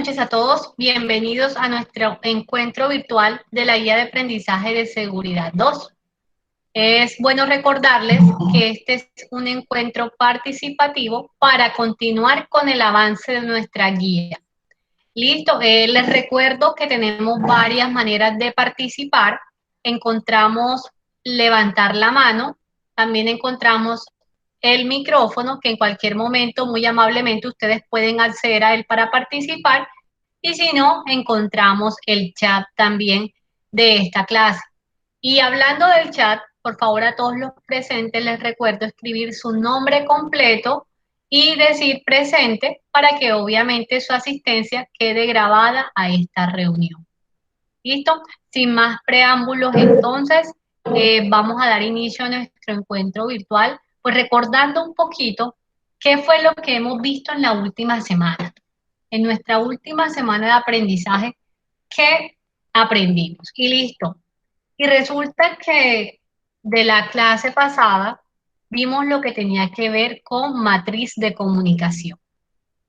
noches a todos. Bienvenidos a nuestro encuentro virtual de la Guía de Aprendizaje de Seguridad 2. Es bueno recordarles que este es un encuentro participativo para continuar con el avance de nuestra guía. Listo, les recuerdo que tenemos varias maneras de participar. Encontramos levantar la mano, también encontramos el micrófono, que en cualquier momento, muy amablemente, ustedes pueden acceder a él para participar, y si no, encontramos el chat también de esta clase. Y hablando del chat, por favor a todos los presentes les recuerdo escribir su nombre completo y decir presente para que obviamente su asistencia quede grabada a esta reunión. ¿Listo? Sin más preámbulos, entonces, vamos a dar inicio a nuestro encuentro virtual, pues recordando un poquito qué fue lo que hemos visto en la última semana. En nuestra última semana de aprendizaje, ¿qué aprendimos? Y listo. Y resulta que de la clase pasada vimos lo que tenía que ver con matriz de comunicación.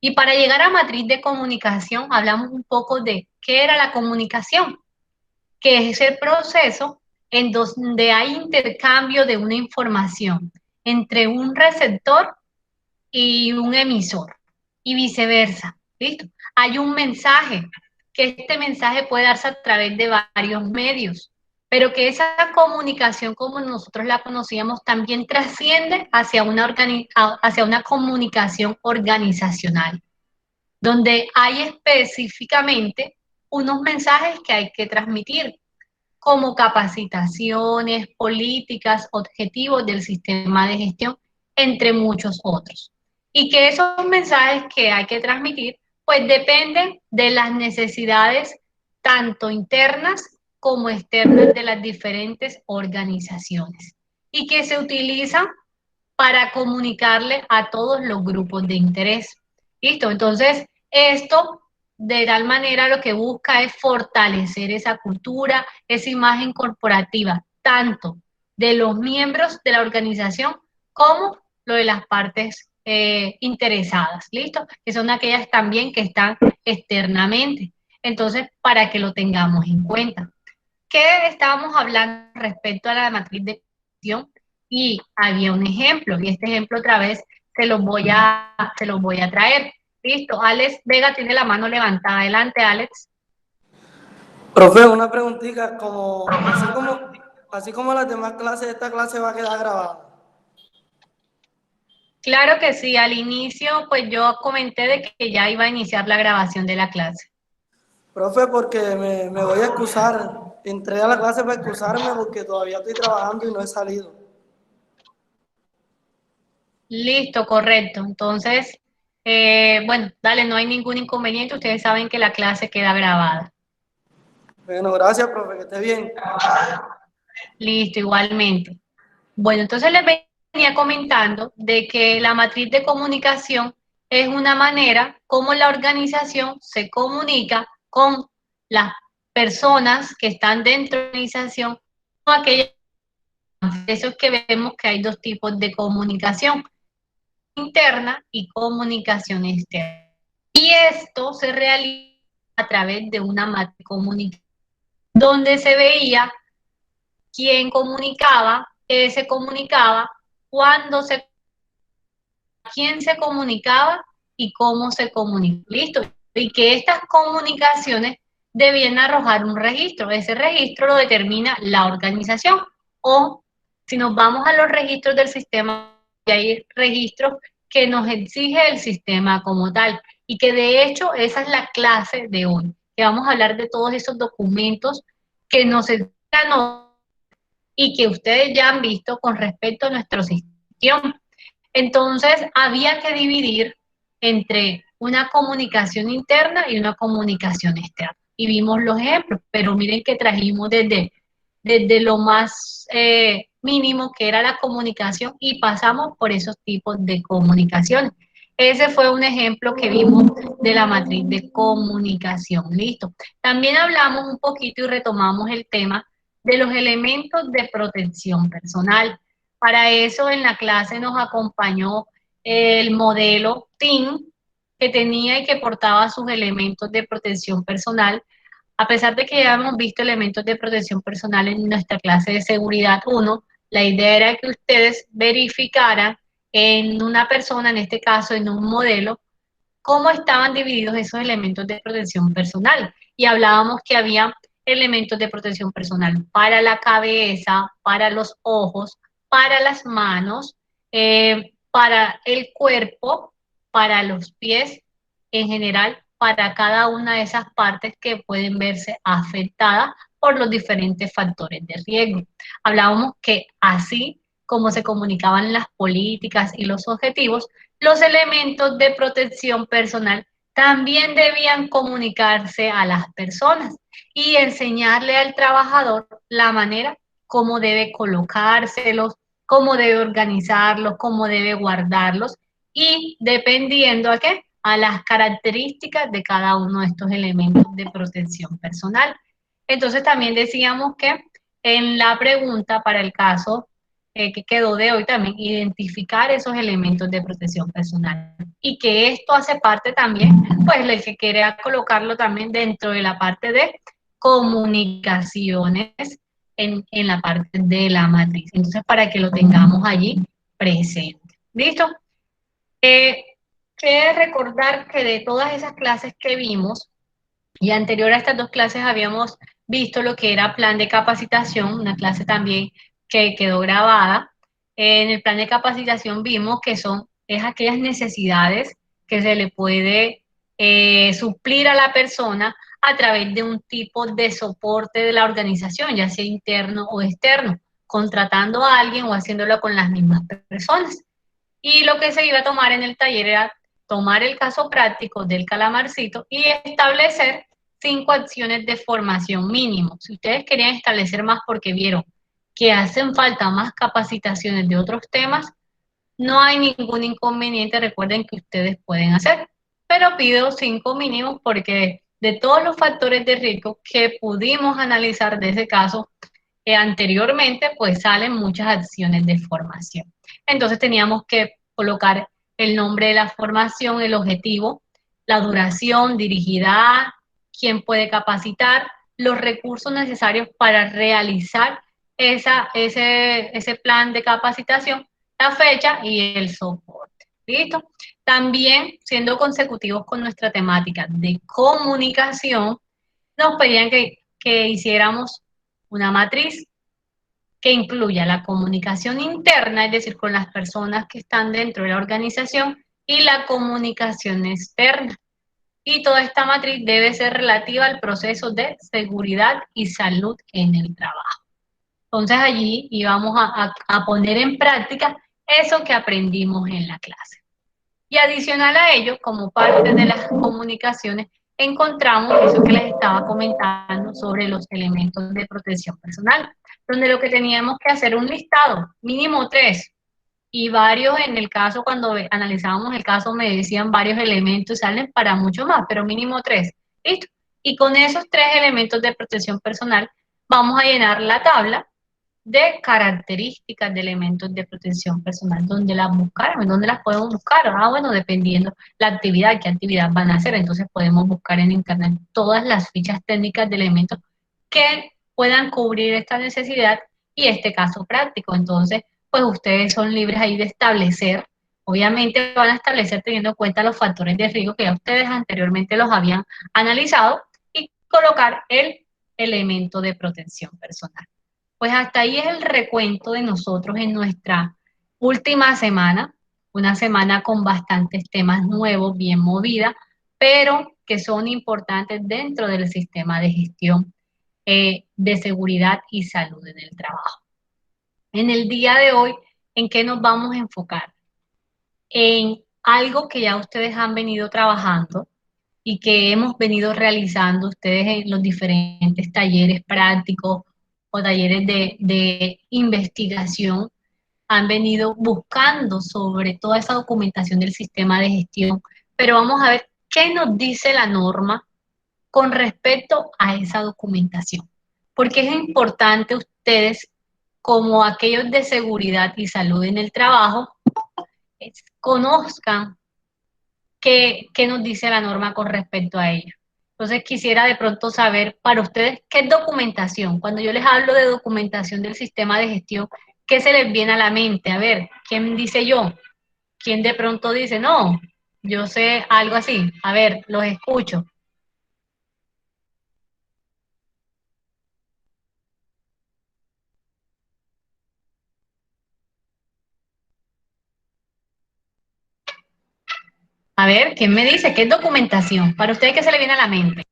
Y para llegar a matriz de comunicación hablamos un poco de qué era la comunicación, que es el proceso en donde hay intercambio de una información entre un receptor y un emisor y viceversa. ¿Listo? Hay un mensaje, que este mensaje puede darse a través de varios medios, pero que esa comunicación como nosotros la conocíamos también trasciende hacia una comunicación organizacional, donde hay específicamente unos mensajes que hay que transmitir, como capacitaciones, políticas, objetivos del sistema de gestión, entre muchos otros. Y que esos mensajes que hay que transmitir, pues dependen de las necesidades tanto internas como externas de las diferentes organizaciones y que se utilizan para comunicarle a todos los grupos de interés. ¿Listo? Entonces, esto de tal manera lo que busca es fortalecer esa cultura, esa imagen corporativa, tanto de los miembros de la organización como lo de las partes interesadas, ¿listo? Que son aquellas también que están externamente. Entonces, para que lo tengamos en cuenta. ¿Qué estábamos hablando respecto a la matriz de comunicación? Y había un ejemplo, y este ejemplo otra vez se los voy a traer. Listo, Alex Vega tiene la mano levantada. Adelante, Alex. Profe, una preguntita, así como las demás clases, esta clase va a quedar grabada. Claro que sí, al inicio pues yo comenté de que ya iba a iniciar la grabación de la clase. Profe, porque me voy a excusar. Entré a la clase para excusarme porque todavía estoy trabajando y no he salido. Listo, correcto. Entonces, bueno, dale, no hay ningún inconveniente. Ustedes saben que la clase queda grabada. Bueno, gracias, profe, que esté bien. Listo, igualmente. Bueno, entonces les venía comentando de que la matriz de comunicación es una manera como la organización se comunica con las personas que están dentro de la organización, o aquellas. Eso es que vemos que hay dos tipos de comunicación, interna y comunicación externa. Y esto se realiza a través de una matriz de comunicación, donde se veía quién comunicaba, qué se comunicaba, cuándo se, quién se comunicaba y cómo se comunicaba. Listo. Y que estas comunicaciones debían arrojar un registro. Ese registro lo determina la organización. O si nos vamos a los registros del sistema, hay registros que nos exige el sistema como tal. Y que de hecho esa es la clase de hoy, que vamos a hablar de todos esos documentos que nos exigen y que ustedes ya han visto con respecto a nuestro sistema. Entonces, había que dividir entre una comunicación interna y una comunicación externa. Y vimos los ejemplos, pero miren que trajimos desde lo más mínimo, que era la comunicación, y pasamos por esos tipos de comunicación. Ese fue un ejemplo que vimos de la matriz de comunicación. Listo. También hablamos un poquito y retomamos el tema de los elementos de protección personal. Para eso en la clase nos acompañó el modelo TIM, que tenía y que portaba sus elementos de protección personal. A pesar de que ya hemos visto elementos de protección personal en nuestra clase de seguridad 1, la idea era que ustedes verificaran en una persona, en este caso en un modelo, cómo estaban divididos esos elementos de protección personal. Y hablábamos que había elementos de protección personal para la cabeza, para los ojos, para las manos, para el cuerpo, para los pies, en general, para cada una de esas partes que pueden verse afectadas por los diferentes factores de riesgo. Hablábamos que así como se comunicaban las políticas y los objetivos, los elementos de protección personal también debían comunicarse a las personas y enseñarle al trabajador la manera cómo debe colocárselos, cómo debe organizarlos, cómo debe guardarlos y dependiendo a qué, a las características de cada uno de estos elementos de protección personal. Entonces también decíamos que en la pregunta para el caso que quedó de hoy también, identificar esos elementos de protección personal. Y que esto hace parte también, pues el que quiera colocarlo también dentro de la parte de comunicaciones en la parte de la matriz. Entonces, para que lo tengamos allí presente. ¿Listo? Quiero recordar que de todas esas clases que vimos, y anterior a estas dos clases habíamos visto lo que era plan de capacitación, una clase también que quedó grabada. En el plan de capacitación vimos que es aquellas necesidades que se le puede suplir a la persona a través de un tipo de soporte de la organización, ya sea interno o externo, contratando a alguien o haciéndolo con las mismas personas. Y lo que se iba a tomar en el taller era tomar el caso práctico del calamarcito y establecer 5 acciones de formación mínimo. Si ustedes querían establecer más porque vieron que hacen falta más capacitaciones de otros temas, no hay ningún inconveniente, recuerden que ustedes pueden hacer. Pero pido 5 mínimos porque de todos los factores de riesgo que pudimos analizar de ese caso anteriormente, pues salen muchas acciones de formación. Entonces teníamos que colocar el nombre de la formación, el objetivo, la duración, dirigida a quién puede capacitar, los recursos necesarios para realizar ese plan de capacitación, la fecha y el soporte. ¿Listo? También, siendo consecutivos con nuestra temática de comunicación, nos pedían que hiciéramos una matriz que incluya la comunicación interna, es decir, con las personas que están dentro de la organización, y la comunicación externa. Y toda esta matriz debe ser relativa al proceso de seguridad y salud en el trabajo. Entonces allí íbamos a poner en práctica eso que aprendimos en la clase. Y adicional a ello, como parte de las comunicaciones, encontramos eso que les estaba comentando sobre los elementos de protección personal, donde lo que teníamos que hacer un listado, mínimo 3, y varios en el caso, cuando analizábamos el caso, me decían varios elementos, salen para mucho más, pero mínimo 3. ¿Listo? Y con esos 3 elementos de protección personal, vamos a llenar la tabla de características de elementos de protección personal. ¿Dónde las buscaron? ¿Dónde las podemos buscar? Bueno, dependiendo la actividad, qué actividad van a hacer. Entonces podemos buscar en internet todas las fichas técnicas de elementos que puedan cubrir esta necesidad y este caso práctico. Entonces, pues ustedes son libres ahí de establecer. Obviamente van a establecer teniendo en cuenta los factores de riesgo que ya ustedes anteriormente los habían analizado y colocar el elemento de protección personal. Pues hasta ahí es el recuento de nosotros en nuestra última semana, una semana con bastantes temas nuevos, bien movida, pero que son importantes dentro del sistema de gestión de seguridad y salud en el trabajo. En el día de hoy, ¿en qué nos vamos a enfocar? En algo que ya ustedes han venido trabajando y que hemos venido realizando ustedes en los diferentes talleres prácticos o talleres de investigación, han venido buscando sobre toda esa documentación del sistema de gestión, pero vamos a ver qué nos dice la norma con respecto a esa documentación, porque es importante ustedes, como aquellos de seguridad y salud en el trabajo, conozcan ¿qué nos dice la norma con respecto a ello? Entonces quisiera de pronto saber para ustedes qué es documentación. Cuando yo les hablo de documentación del sistema de gestión, ¿qué se les viene a la mente? A ver, ¿quién dice yo? ¿Quién de pronto dice, no, yo sé algo así? A ver, los escucho. A ver, ¿quién me dice qué es documentación? Para ustedes, ¿qué se le viene a la mente?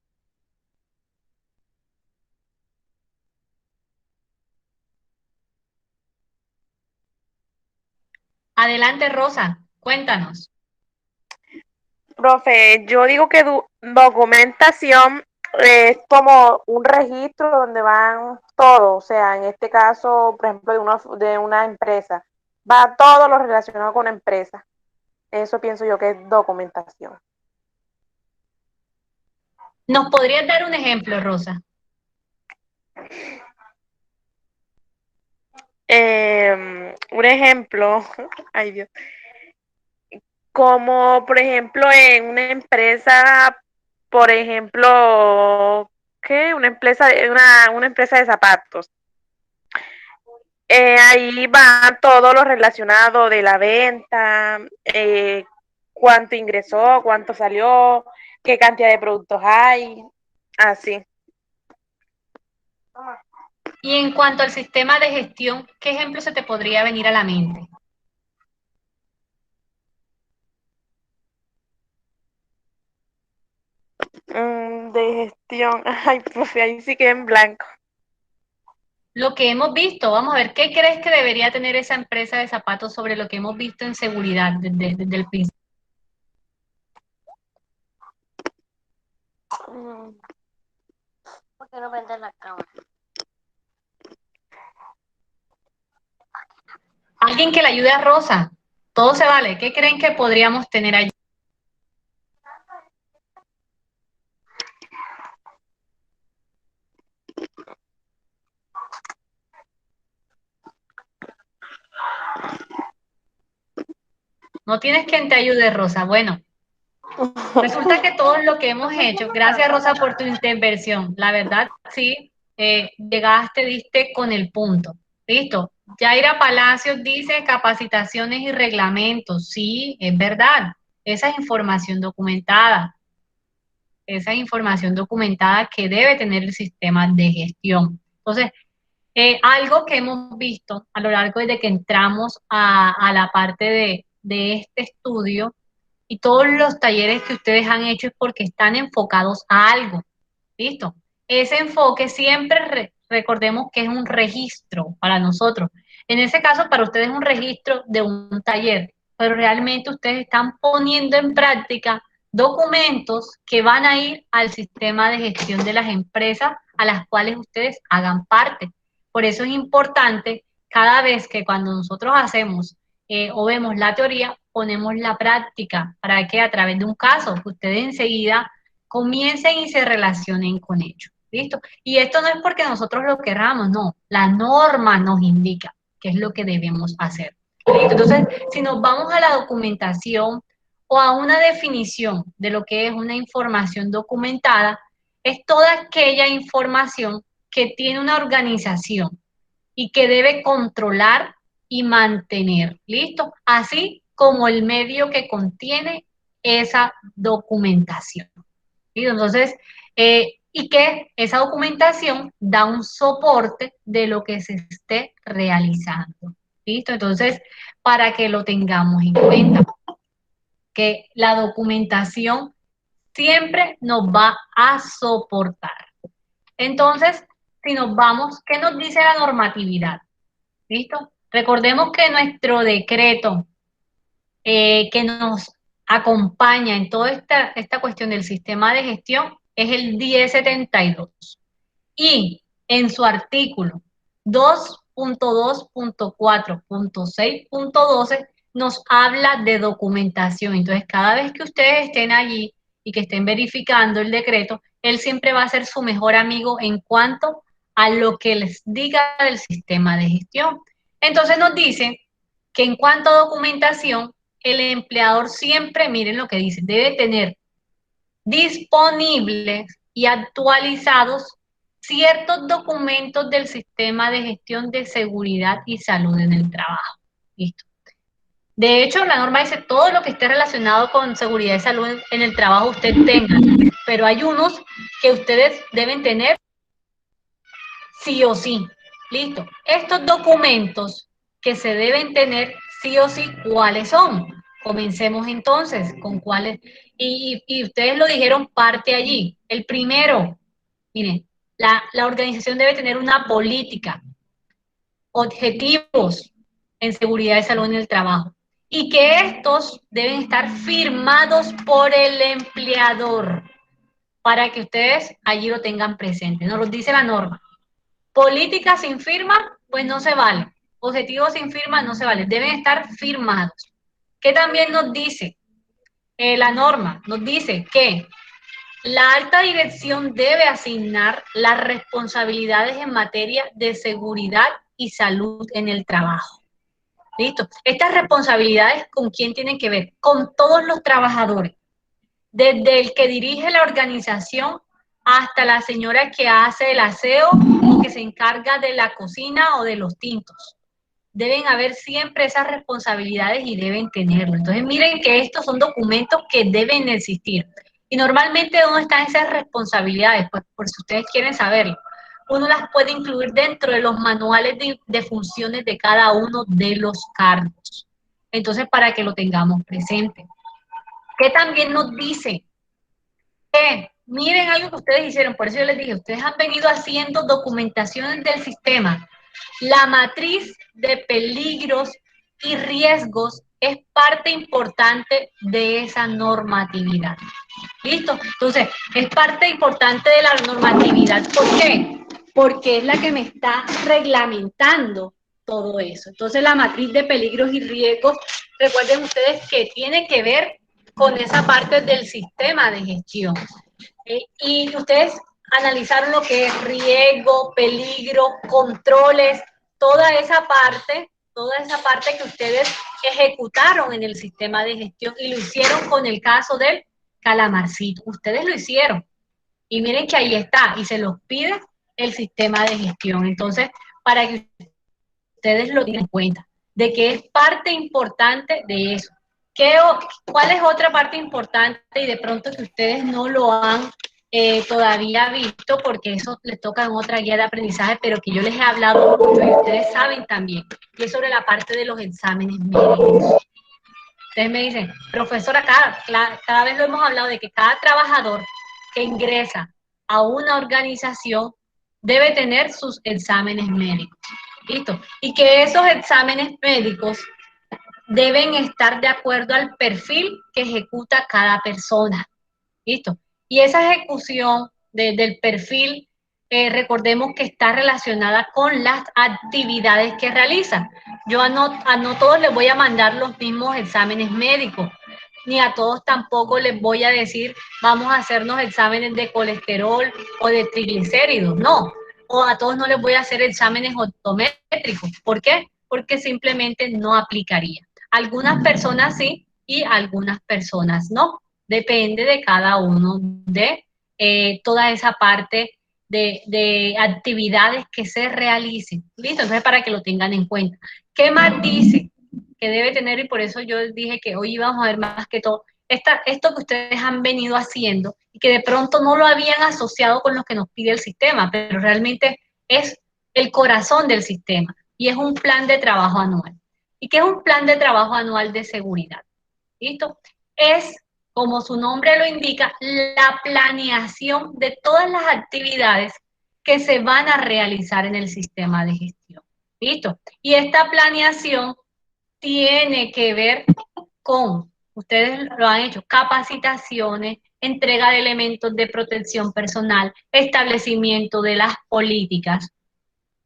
Adelante, Rosa, cuéntanos. Profe, yo digo que documentación es como un registro donde van todo, o sea, en este caso, por ejemplo, de una empresa, va todo lo relacionado con la empresa. Eso pienso yo que es documentación. ¿Nos podrías dar un ejemplo, Rosa? Un ejemplo, ay Dios, como por ejemplo en una empresa, por ejemplo, ¿qué? Una empresa de zapatos. Ahí va todo lo relacionado de la venta, cuánto ingresó, cuánto salió, qué cantidad de productos hay, así. Y en cuanto al sistema de gestión, ¿qué ejemplo se te podría venir a la mente? De gestión, ay, profe, ahí sí que en blanco. Lo que hemos visto, vamos a ver, ¿qué crees que debería tener esa empresa de zapatos sobre lo que hemos visto en seguridad desde el principio? ¿Por qué no prende la cámara? Alguien que le ayude a Rosa, todo se vale. ¿Qué creen que podríamos tener allí? No tienes quien te ayude, Rosa. Bueno, resulta que todo lo que hemos hecho, gracias Rosa por tu intervención, la verdad sí, llegaste, diste con el punto. Listo. Yaira Palacios dice capacitaciones y reglamentos. Sí, es verdad. Esa es información documentada. Esa es información documentada que debe tener el sistema de gestión. Entonces, algo que hemos visto a lo largo de que entramos a la parte de este estudio y todos los talleres que ustedes han hecho es porque están enfocados a algo. ¿Listo? Ese enfoque siempre recordemos que es un registro para nosotros. En ese caso, para ustedes es un registro de un taller, pero realmente ustedes están poniendo en práctica documentos que van a ir al sistema de gestión de las empresas a las cuales ustedes hagan parte. Por eso es importante cada vez que cuando nosotros hacemos o vemos la teoría, ponemos la práctica para que a través de un caso, ustedes enseguida comiencen y se relacionen con ello. ¿Listo? Y esto no es porque nosotros lo querramos, no. La norma nos indica qué es lo que debemos hacer. ¿Listo? Entonces, si nos vamos a la documentación o a una definición de lo que es una información documentada, es toda aquella información que tiene una organización y que debe controlar y mantener. ¿Listo? Así como el medio que contiene esa documentación. ¿Sí? Entonces, y que esa documentación da un soporte de lo que se esté realizando. ¿Listo? Entonces, para que lo tengamos en cuenta, que la documentación siempre nos va a soportar. Entonces, si nos vamos, ¿qué nos dice la normatividad? ¿Listo? Recordemos que nuestro decreto que nos acompaña en toda esta cuestión del sistema de gestión es el 1072. Y en su artículo 2.2.4.6.12 nos habla de documentación. Entonces, cada vez que ustedes estén allí y que estén verificando el decreto, él siempre va a ser su mejor amigo en cuanto a lo que les diga del sistema de gestión. Entonces nos dice que en cuanto a documentación, el empleador siempre, miren lo que dice, debe tener disponibles y actualizados ciertos documentos del sistema de gestión de seguridad y salud en el trabajo. ¿Listo? De hecho, la norma dice todo lo que esté relacionado con seguridad y salud en el trabajo usted tenga, pero hay unos que ustedes deben tener sí o sí. Listo. Estos documentos que se deben tener sí o sí, ¿cuáles son? Comencemos entonces con cuáles. Y ustedes lo dijeron parte allí. El primero, miren, la organización debe tener una política, objetivos en seguridad y salud en el trabajo. Y que estos deben estar firmados por el empleador para que ustedes allí lo tengan presente. Nos lo dice la norma. Política sin firma, pues no se vale. Objetivos sin firma no se vale. Deben estar firmados. ¿Qué también nos dice la norma? Nos dice que la alta dirección debe asignar las responsabilidades en materia de seguridad y salud en el trabajo. ¿Listo? Estas responsabilidades, ¿con quién tienen que ver? Con todos los trabajadores. Desde el que dirige la organización hasta la señora que hace el aseo o que se encarga de la cocina o de los tintos. Deben haber siempre esas responsabilidades y deben tenerlo. Entonces miren que estos son documentos que deben existir. Y normalmente ¿dónde están esas responsabilidades? Pues por si ustedes quieren saberlo. Uno las puede incluir dentro de los manuales de funciones de cada uno de los cargos. Entonces para que lo tengamos presente. ¿Qué también nos dice? Miren algo que ustedes hicieron, por eso yo les dije, ustedes han venido haciendo documentaciones del sistema. La matriz de peligros y riesgos es parte importante de esa normatividad. ¿Listo? Entonces, es parte importante de la normatividad. ¿Por qué? Porque es la que me está reglamentando todo eso. Entonces, la matriz de peligros y riesgos, recuerden ustedes que tiene que ver con esa parte del sistema de gestión. Y ustedes analizaron lo que es riesgo, peligro, controles, toda esa parte que ustedes ejecutaron en el sistema de gestión y lo hicieron con el caso del calamarcito. Ustedes lo hicieron. Y miren que ahí está, y se los pide el sistema de gestión. Entonces, para que ustedes lo tengan en cuenta, de que es parte importante de eso. ¿Cuál es otra parte importante y de pronto que ustedes no lo han todavía visto, porque eso les toca en otra guía de aprendizaje, pero que yo les he hablado mucho y ustedes saben también, que es sobre la parte de los exámenes médicos? Ustedes me dicen, profesora, cada vez lo hemos hablado de que cada trabajador que ingresa a una organización debe tener sus exámenes médicos. ¿Listo? Y que esos exámenes médicos deben estar de acuerdo al perfil que ejecuta cada persona. ¿Listo? Y esa ejecución del perfil, recordemos que está relacionada con las actividades que realiza. Yo a no todos les voy a mandar los mismos exámenes médicos, ni a todos tampoco les voy a decir, vamos a hacernos exámenes de colesterol o de triglicéridos, no. O a todos no les voy a hacer exámenes optométricos. ¿Por qué? Porque simplemente no aplicaría. Algunas personas sí y algunas personas no. Depende de cada uno de toda esa parte de actividades que se realicen. ¿Listo? Entonces, para que lo tengan en cuenta. ¿Qué más dice que debe tener? Y por eso yo dije que hoy íbamos a ver más que todo esto que ustedes han venido haciendo y que de pronto no lo habían asociado con lo que nos pide el sistema, pero realmente es el corazón del sistema y es un plan de trabajo anual. ¿Y qué es un plan de trabajo anual de seguridad? ¿Listo? Es, como su nombre lo indica, la planeación de todas las actividades que se van a realizar en el sistema de gestión. ¿Listo? Y esta planeación tiene que ver con, ustedes lo han hecho, capacitaciones, entrega de elementos de protección personal, establecimiento de las políticas.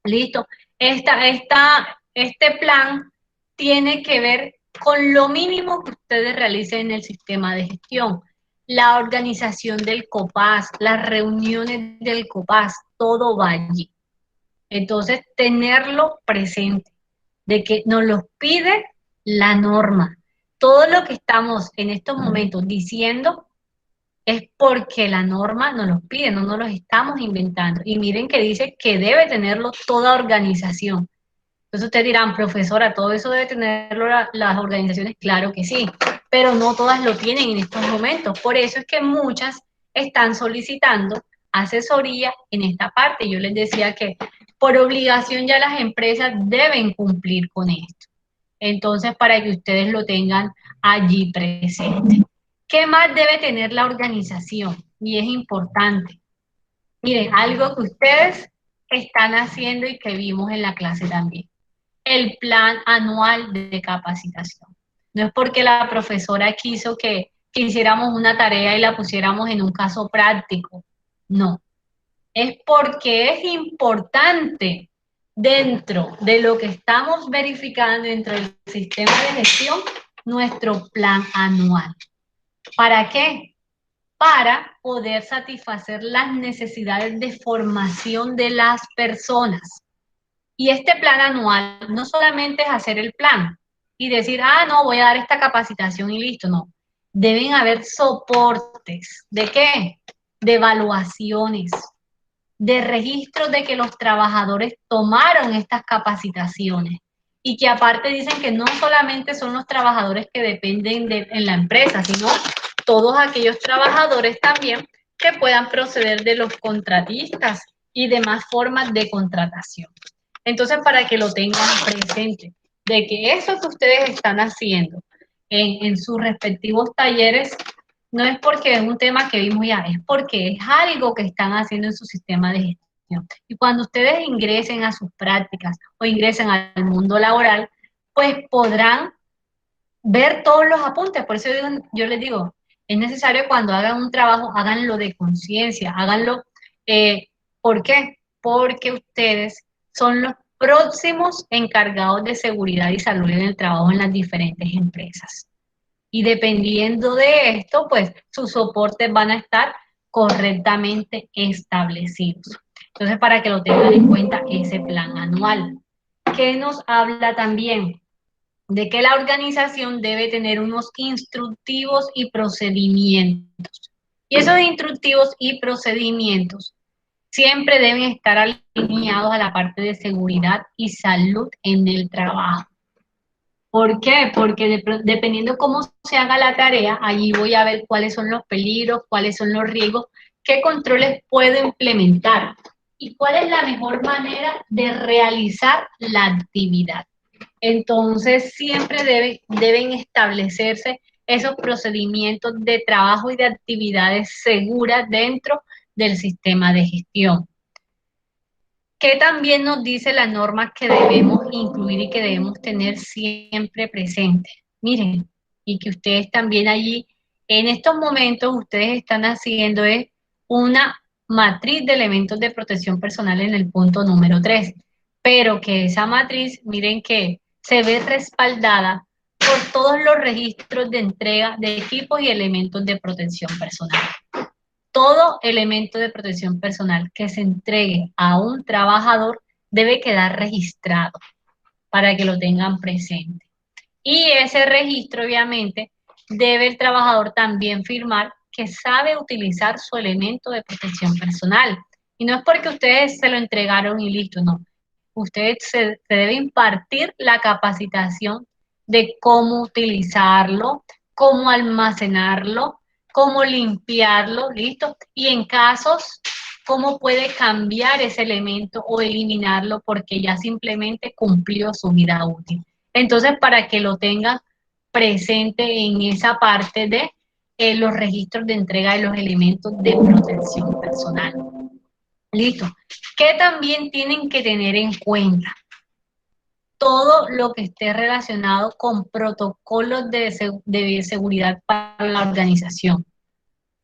¿Listo? Este plan tiene que ver con lo mínimo que ustedes realicen en el sistema de gestión. La organización del COPAS, las reuniones del COPAS, todo va allí. Entonces, tenerlo presente, de que nos lo pide la norma, todo lo que estamos en estos momentos diciendo es porque la norma nos los pide, no nos los estamos inventando. Y miren que dice que debe tenerlo toda organización. Entonces ustedes dirán, profesora, ¿todo eso debe tenerlo las organizaciones? Claro que sí, pero no todas lo tienen en estos momentos. Por eso es que muchas están solicitando asesoría en esta parte. Yo les decía que por obligación ya las empresas deben cumplir con esto. Entonces, para que ustedes lo tengan allí presente. ¿Qué más debe tener la organización? Y es importante. Miren, algo que ustedes están haciendo y que vimos en la clase también. El plan anual de capacitación. No es porque la profesora quiso que hiciéramos una tarea y la pusiéramos en un caso práctico. No. Es porque es importante dentro de lo que estamos verificando dentro del sistema de gestión, nuestro plan anual. ¿Para qué? Para poder satisfacer las necesidades de formación de las personas. Y este plan anual no solamente es hacer el plan y decir, ah, no, voy a dar esta capacitación y listo, no. Deben haber soportes. ¿De qué? De evaluaciones, de registros de que los trabajadores tomaron estas capacitaciones y que aparte dicen que no solamente son los trabajadores que dependen en la empresa, sino todos aquellos trabajadores también que puedan proceder de los contratistas y demás formas de contratación. Entonces, para que lo tengan presente, de que eso que ustedes están haciendo en sus respectivos talleres no es porque es un tema que vimos ya, es porque es algo que están haciendo en su sistema de gestión. Y cuando ustedes ingresen a sus prácticas o ingresen al mundo laboral, pues podrán ver todos los apuntes. Por eso yo les digo, es necesario cuando hagan un trabajo, háganlo de conciencia, háganlo. ¿Por qué? Porque ustedes son los próximos encargados de seguridad y salud en el trabajo en las diferentes empresas. Y dependiendo de esto, pues sus soportes van a estar correctamente establecidos. Entonces, para que lo tengan en cuenta, ese plan anual. ¿Qué nos habla también? De que la organización debe tener unos instructivos y procedimientos. Y esos instructivos y procedimientos siempre deben estar alineados a la parte de seguridad y salud en el trabajo. ¿Por qué? Porque dependiendo cómo se haga la tarea, allí voy a ver cuáles son los peligros, cuáles son los riesgos, qué controles puedo implementar y cuál es la mejor manera de realizar la actividad. Entonces, siempre deben establecerse esos procedimientos de trabajo y de actividades seguras dentro del sistema de gestión. ¿Qué también nos dice las normas que debemos incluir y que debemos tener siempre presentes? Miren, y que ustedes también allí, en estos momentos, ustedes están haciendo es una matriz de elementos de protección personal en el punto número 3, pero que esa matriz, miren que se ve respaldada por todos los registros de entrega de equipos y elementos de protección personal. Todo elemento de protección personal que se entregue a un trabajador debe quedar registrado para que lo tengan presente. Y ese registro, obviamente, debe el trabajador también firmar que sabe utilizar su elemento de protección personal. Y no es porque ustedes se lo entregaron y listo, no. Ustedes se debe impartir la capacitación de cómo utilizarlo, cómo almacenarlo, cómo limpiarlo, listo, y en casos, cómo puede cambiar ese elemento o eliminarlo porque ya simplemente cumplió su vida útil. Entonces, para que lo tengan presente en esa parte de los registros de entrega de los elementos de protección personal. Listo. ¿Qué también tienen que tener en cuenta? Todo lo que esté relacionado con protocolos de seguridad para la organización.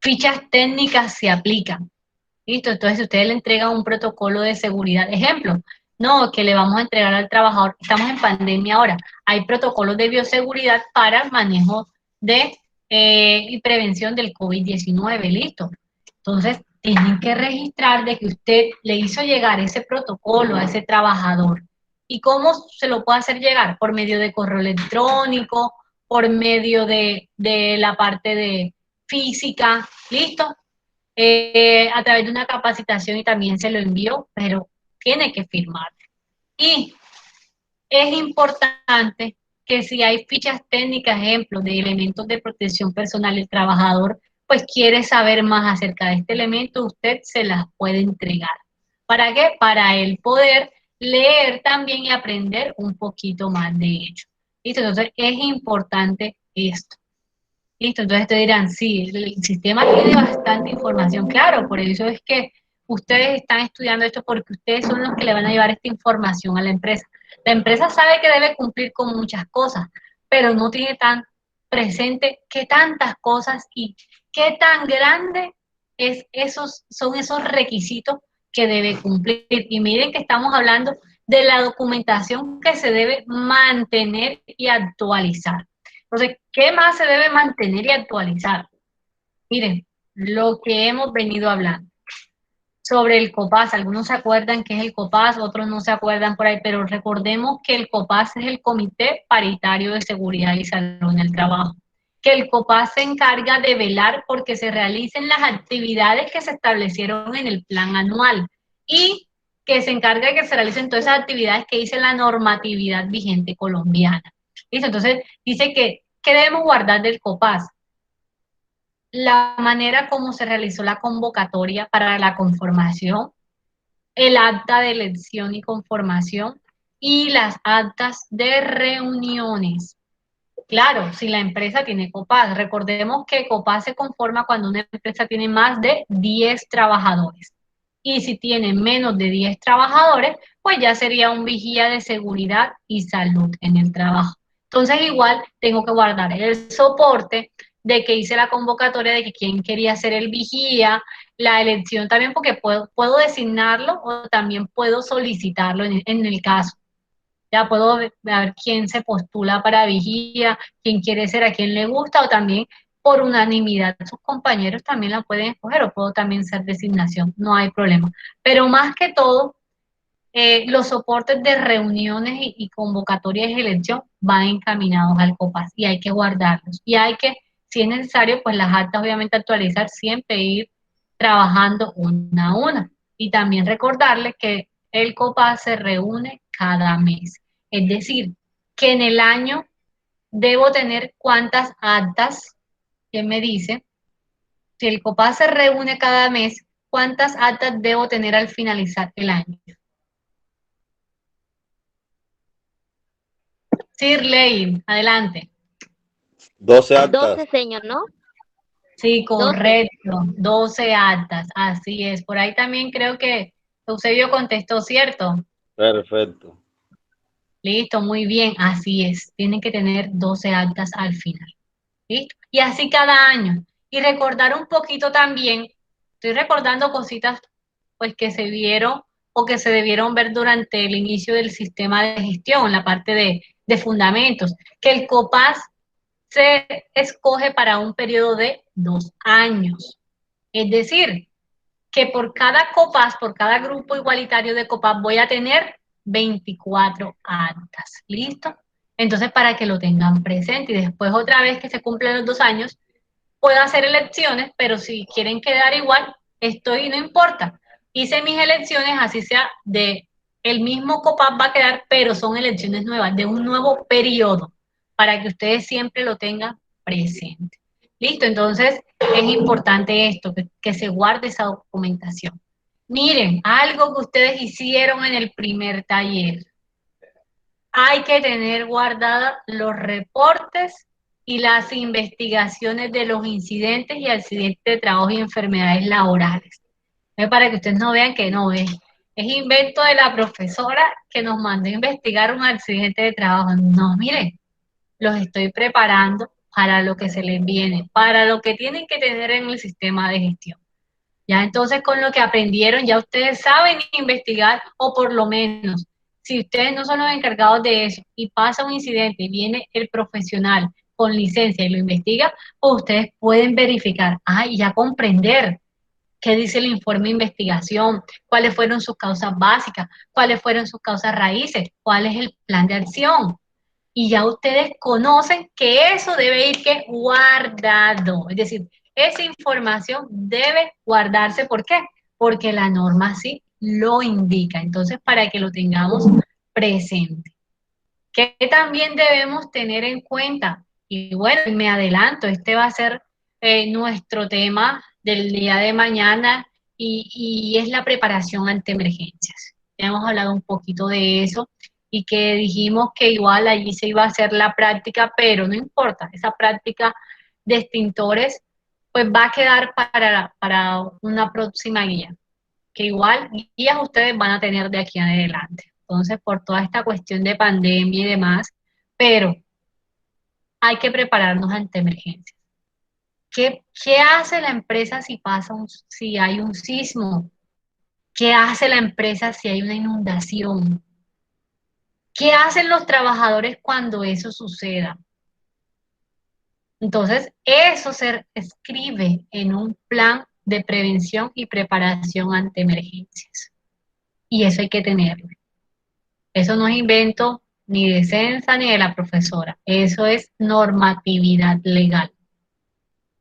Fichas técnicas se aplican. ¿Listo? Entonces, si ustedes le entregan un protocolo de seguridad, ejemplo, no, que le vamos a entregar al trabajador, estamos en pandemia ahora, hay protocolos de bioseguridad para el manejo de y prevención del COVID-19, ¿listo? Entonces, tienen que registrar de que usted le hizo llegar ese protocolo a ese trabajador. ¿Y cómo se lo puede hacer llegar? Por medio de correo electrónico, por medio de la parte de física, ¿listo? A través de una capacitación y también se lo envió, pero tiene que firmar. Y es importante que si hay fichas técnicas, ejemplos de elementos de protección personal, el trabajador pues quiere saber más acerca de este elemento, usted se las puede entregar. ¿Para qué? Para él poder leer también y aprender un poquito más de ello. ¿Listo? Entonces es importante esto. ¿Listo? Entonces te dirán, sí, el sistema tiene bastante información. Claro, por eso es que ustedes están estudiando esto porque ustedes son los que le van a llevar esta información a la empresa. La empresa sabe que debe cumplir con muchas cosas, pero no tiene tan presente qué tantas cosas y qué tan grande son esos requisitos que debe cumplir. Y miren que estamos hablando de la documentación que se debe mantener y actualizar. Entonces, ¿qué más se debe mantener y actualizar? Miren, lo que hemos venido hablando sobre el COPAS. Algunos se acuerdan que es el COPAS, otros no se acuerdan por ahí, pero recordemos que el COPAS es el Comité Paritario de Seguridad y Salud en el Trabajo, que el COPAS se encarga de velar porque se realicen las actividades que se establecieron en el plan anual y que se encarga de que se realicen todas esas actividades que dice la normatividad vigente colombiana. ¿Listo? Entonces, dice que, ¿qué debemos guardar del COPAS? La manera como se realizó la convocatoria para la conformación, el acta de elección y conformación y las actas de reuniones. Claro, si la empresa tiene COPAS, recordemos que COPAS se conforma cuando una empresa tiene más de 10 trabajadores. Y si tiene menos de 10 trabajadores, pues ya sería un vigía de seguridad y salud en el trabajo. Entonces igual tengo que guardar el soporte de que hice la convocatoria de que quién quería ser el vigía, la elección también porque puedo designarlo o también puedo solicitarlo en el caso. Ya puedo ver quién se postula para vigía, quién quiere ser, a quién le gusta, o también por unanimidad sus compañeros también la pueden escoger, o puedo también ser designación, no hay problema. Pero más que todo, los soportes de reuniones y convocatorias de elección van encaminados al COPAS y hay que guardarlos. Y hay que, si es necesario, pues las actas obviamente actualizar, siempre ir trabajando una a una. Y también recordarles que el COPAS se reúne cada mes. Es decir, que en el año debo tener cuántas actas, ¿quién me dice? Si el COPAS se reúne cada mes, ¿cuántas actas debo tener al finalizar el año? Sirley, adelante. 12 actas. 12, señor, ¿no? Sí, 12. correcto, 12 actas, así es. Por ahí también creo que Eusebio contestó, ¿cierto? Perfecto. Listo, muy bien, así es. Tienen que tener 12 actas al final. ¿Listo? Y así cada año. Y recordar un poquito también, estoy recordando cositas pues que se vieron o que se debieron ver durante el inicio del sistema de gestión, la parte de fundamentos, que el COPAS se escoge para un periodo de 2 años. Es decir, que por cada COPAS, por cada grupo igualitario de COPAS, voy a tener 24 actas. ¿Listo? Entonces, para que lo tengan presente y después otra vez que se cumplen los 2 años, puedo hacer elecciones, pero si quieren quedar igual, no importa. Hice mis elecciones, así sea de el mismo COPAS va a quedar, pero son elecciones nuevas, de un nuevo periodo, para que ustedes siempre lo tengan presente. Listo, entonces es importante esto, que se guarde esa documentación. Miren, algo que ustedes hicieron en el primer taller. Hay que tener guardados los reportes y las investigaciones de los incidentes y accidentes de trabajo y enfermedades laborales. Para que ustedes no vean que no ven. Es invento de la profesora que nos mandó a investigar un accidente de trabajo. No, miren, los estoy preparando para lo que se les viene, para lo que tienen que tener en el sistema de gestión. Ya entonces con lo que aprendieron, ya ustedes saben investigar, o por lo menos, si ustedes no son los encargados de eso y pasa un incidente y viene el profesional con licencia y lo investiga, pues ustedes pueden verificar, y ya comprender qué dice el informe de investigación, cuáles fueron sus causas básicas, cuáles fueron sus causas raíces, cuál es el plan de acción. y ya ustedes conocen que eso debe ir que guardado. Es decir, esa información debe guardarse. ¿Por qué? Porque la norma sí lo indica. Entonces, para que lo tengamos presente. ¿Qué también debemos tener en cuenta? Y bueno, me adelanto, este va a ser nuestro tema del día de mañana y es la preparación ante emergencias. Ya hemos hablado un poquito de eso y que dijimos que igual allí se iba a hacer la práctica, pero no importa, esa práctica de extintores pues va a quedar para una próxima guía, que igual guías ustedes van a tener de aquí en adelante. Entonces, por toda esta cuestión de pandemia y demás, pero hay que prepararnos ante emergencias. ¿Qué hace la empresa si hay un sismo? ¿Qué hace la empresa si hay una inundación? ¿Qué hacen los trabajadores cuando eso suceda? Entonces, eso se escribe en un plan de prevención y preparación ante emergencias. Y eso hay que tenerlo. Eso no es invento ni de Censa ni de la profesora. Eso es normatividad legal.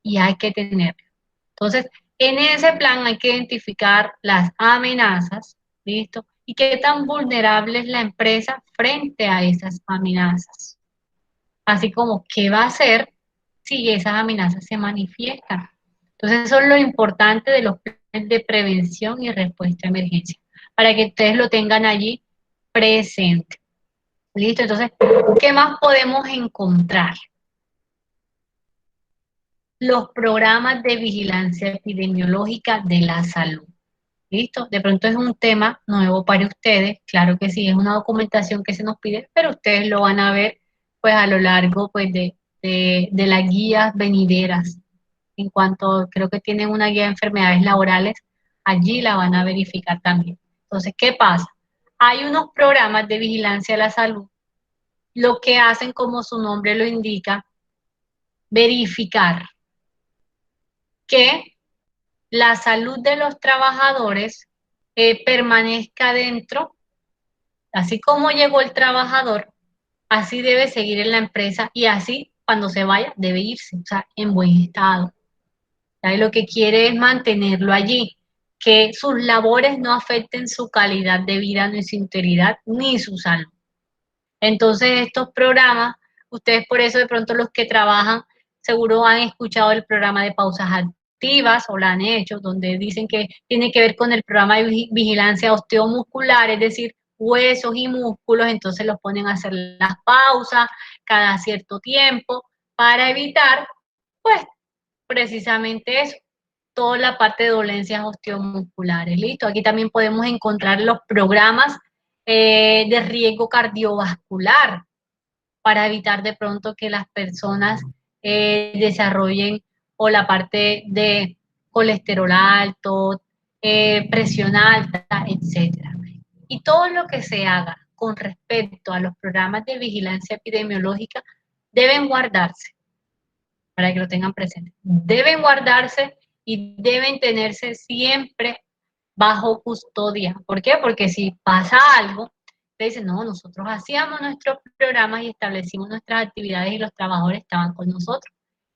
Y hay que tenerlo. Entonces, en ese plan hay que identificar las amenazas, ¿listo? Y qué tan vulnerable es la empresa frente a esas amenazas. Así como qué va a hacer si esas amenazas se manifiestan. Entonces, eso es lo importante de los planes de prevención y respuesta a emergencia, para que ustedes lo tengan allí presente. ¿Listo? Entonces, ¿qué más podemos encontrar? Los programas de vigilancia epidemiológica de la salud. ¿Listo? De pronto es un tema nuevo para ustedes, claro que sí, es una documentación que se nos pide, pero ustedes lo van a ver pues a lo largo pues de las guías venideras. En cuanto creo que tienen una guía de enfermedades laborales, allí la van a verificar también. Entonces, ¿qué pasa? Hay unos programas de vigilancia de la salud, lo que hacen, como su nombre lo indica, verificar que la salud de los trabajadores permanezca dentro, así como llegó el trabajador, así debe seguir en la empresa y así cuando se vaya debe irse, o sea, en buen estado. ¿Sabe? Lo que quiere es mantenerlo allí, que sus labores no afecten su calidad de vida, ni su integridad, ni su salud. Entonces, estos programas, ustedes por eso de pronto los que trabajan, seguro han escuchado el programa de pausas activas o lo han hecho, donde dicen que tiene que ver con el programa de vigilancia osteomuscular, es decir, huesos y músculos, entonces los ponen a hacer las pausas cada cierto tiempo para evitar, pues, precisamente eso, toda la parte de dolencias osteomusculares. Listo, aquí también podemos encontrar los programas de riesgo cardiovascular para evitar de pronto que las personas desarrollen o la parte de colesterol alto, presión alta, etcétera. Y todo lo que se haga con respecto a los programas de vigilancia epidemiológica deben guardarse, para que lo tengan presente. Deben guardarse y deben tenerse siempre bajo custodia. ¿Por qué? Porque si pasa algo, te dicen, no, nosotros hacíamos nuestros programas y establecimos nuestras actividades y los trabajadores estaban con nosotros.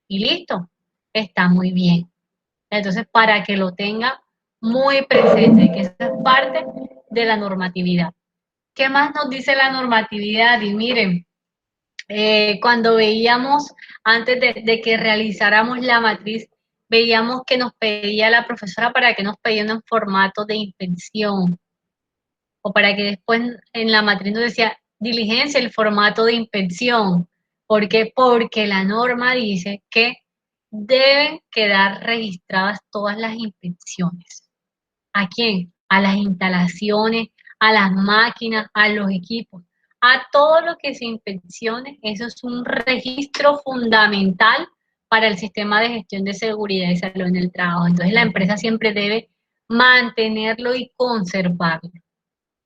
Y listo, está muy bien. Entonces, para que lo tenga muy presente, que eso es parte de la normatividad. ¿Qué más nos dice la normatividad? Y miren, cuando veíamos, antes de que realizáramos la matriz, veíamos que nos pedía la profesora para que nos pedía un formato de inspección, o para que después en la matriz nos decía diligencia el formato de inspección. ¿Por qué? Porque la norma dice que deben quedar registradas todas las inspecciones. ¿A quién? A las instalaciones, a las máquinas, a los equipos, a todo lo que se inspeccione. Eso es un registro fundamental para el sistema de gestión de seguridad y salud en el trabajo. Entonces la empresa siempre debe mantenerlo y conservarlo.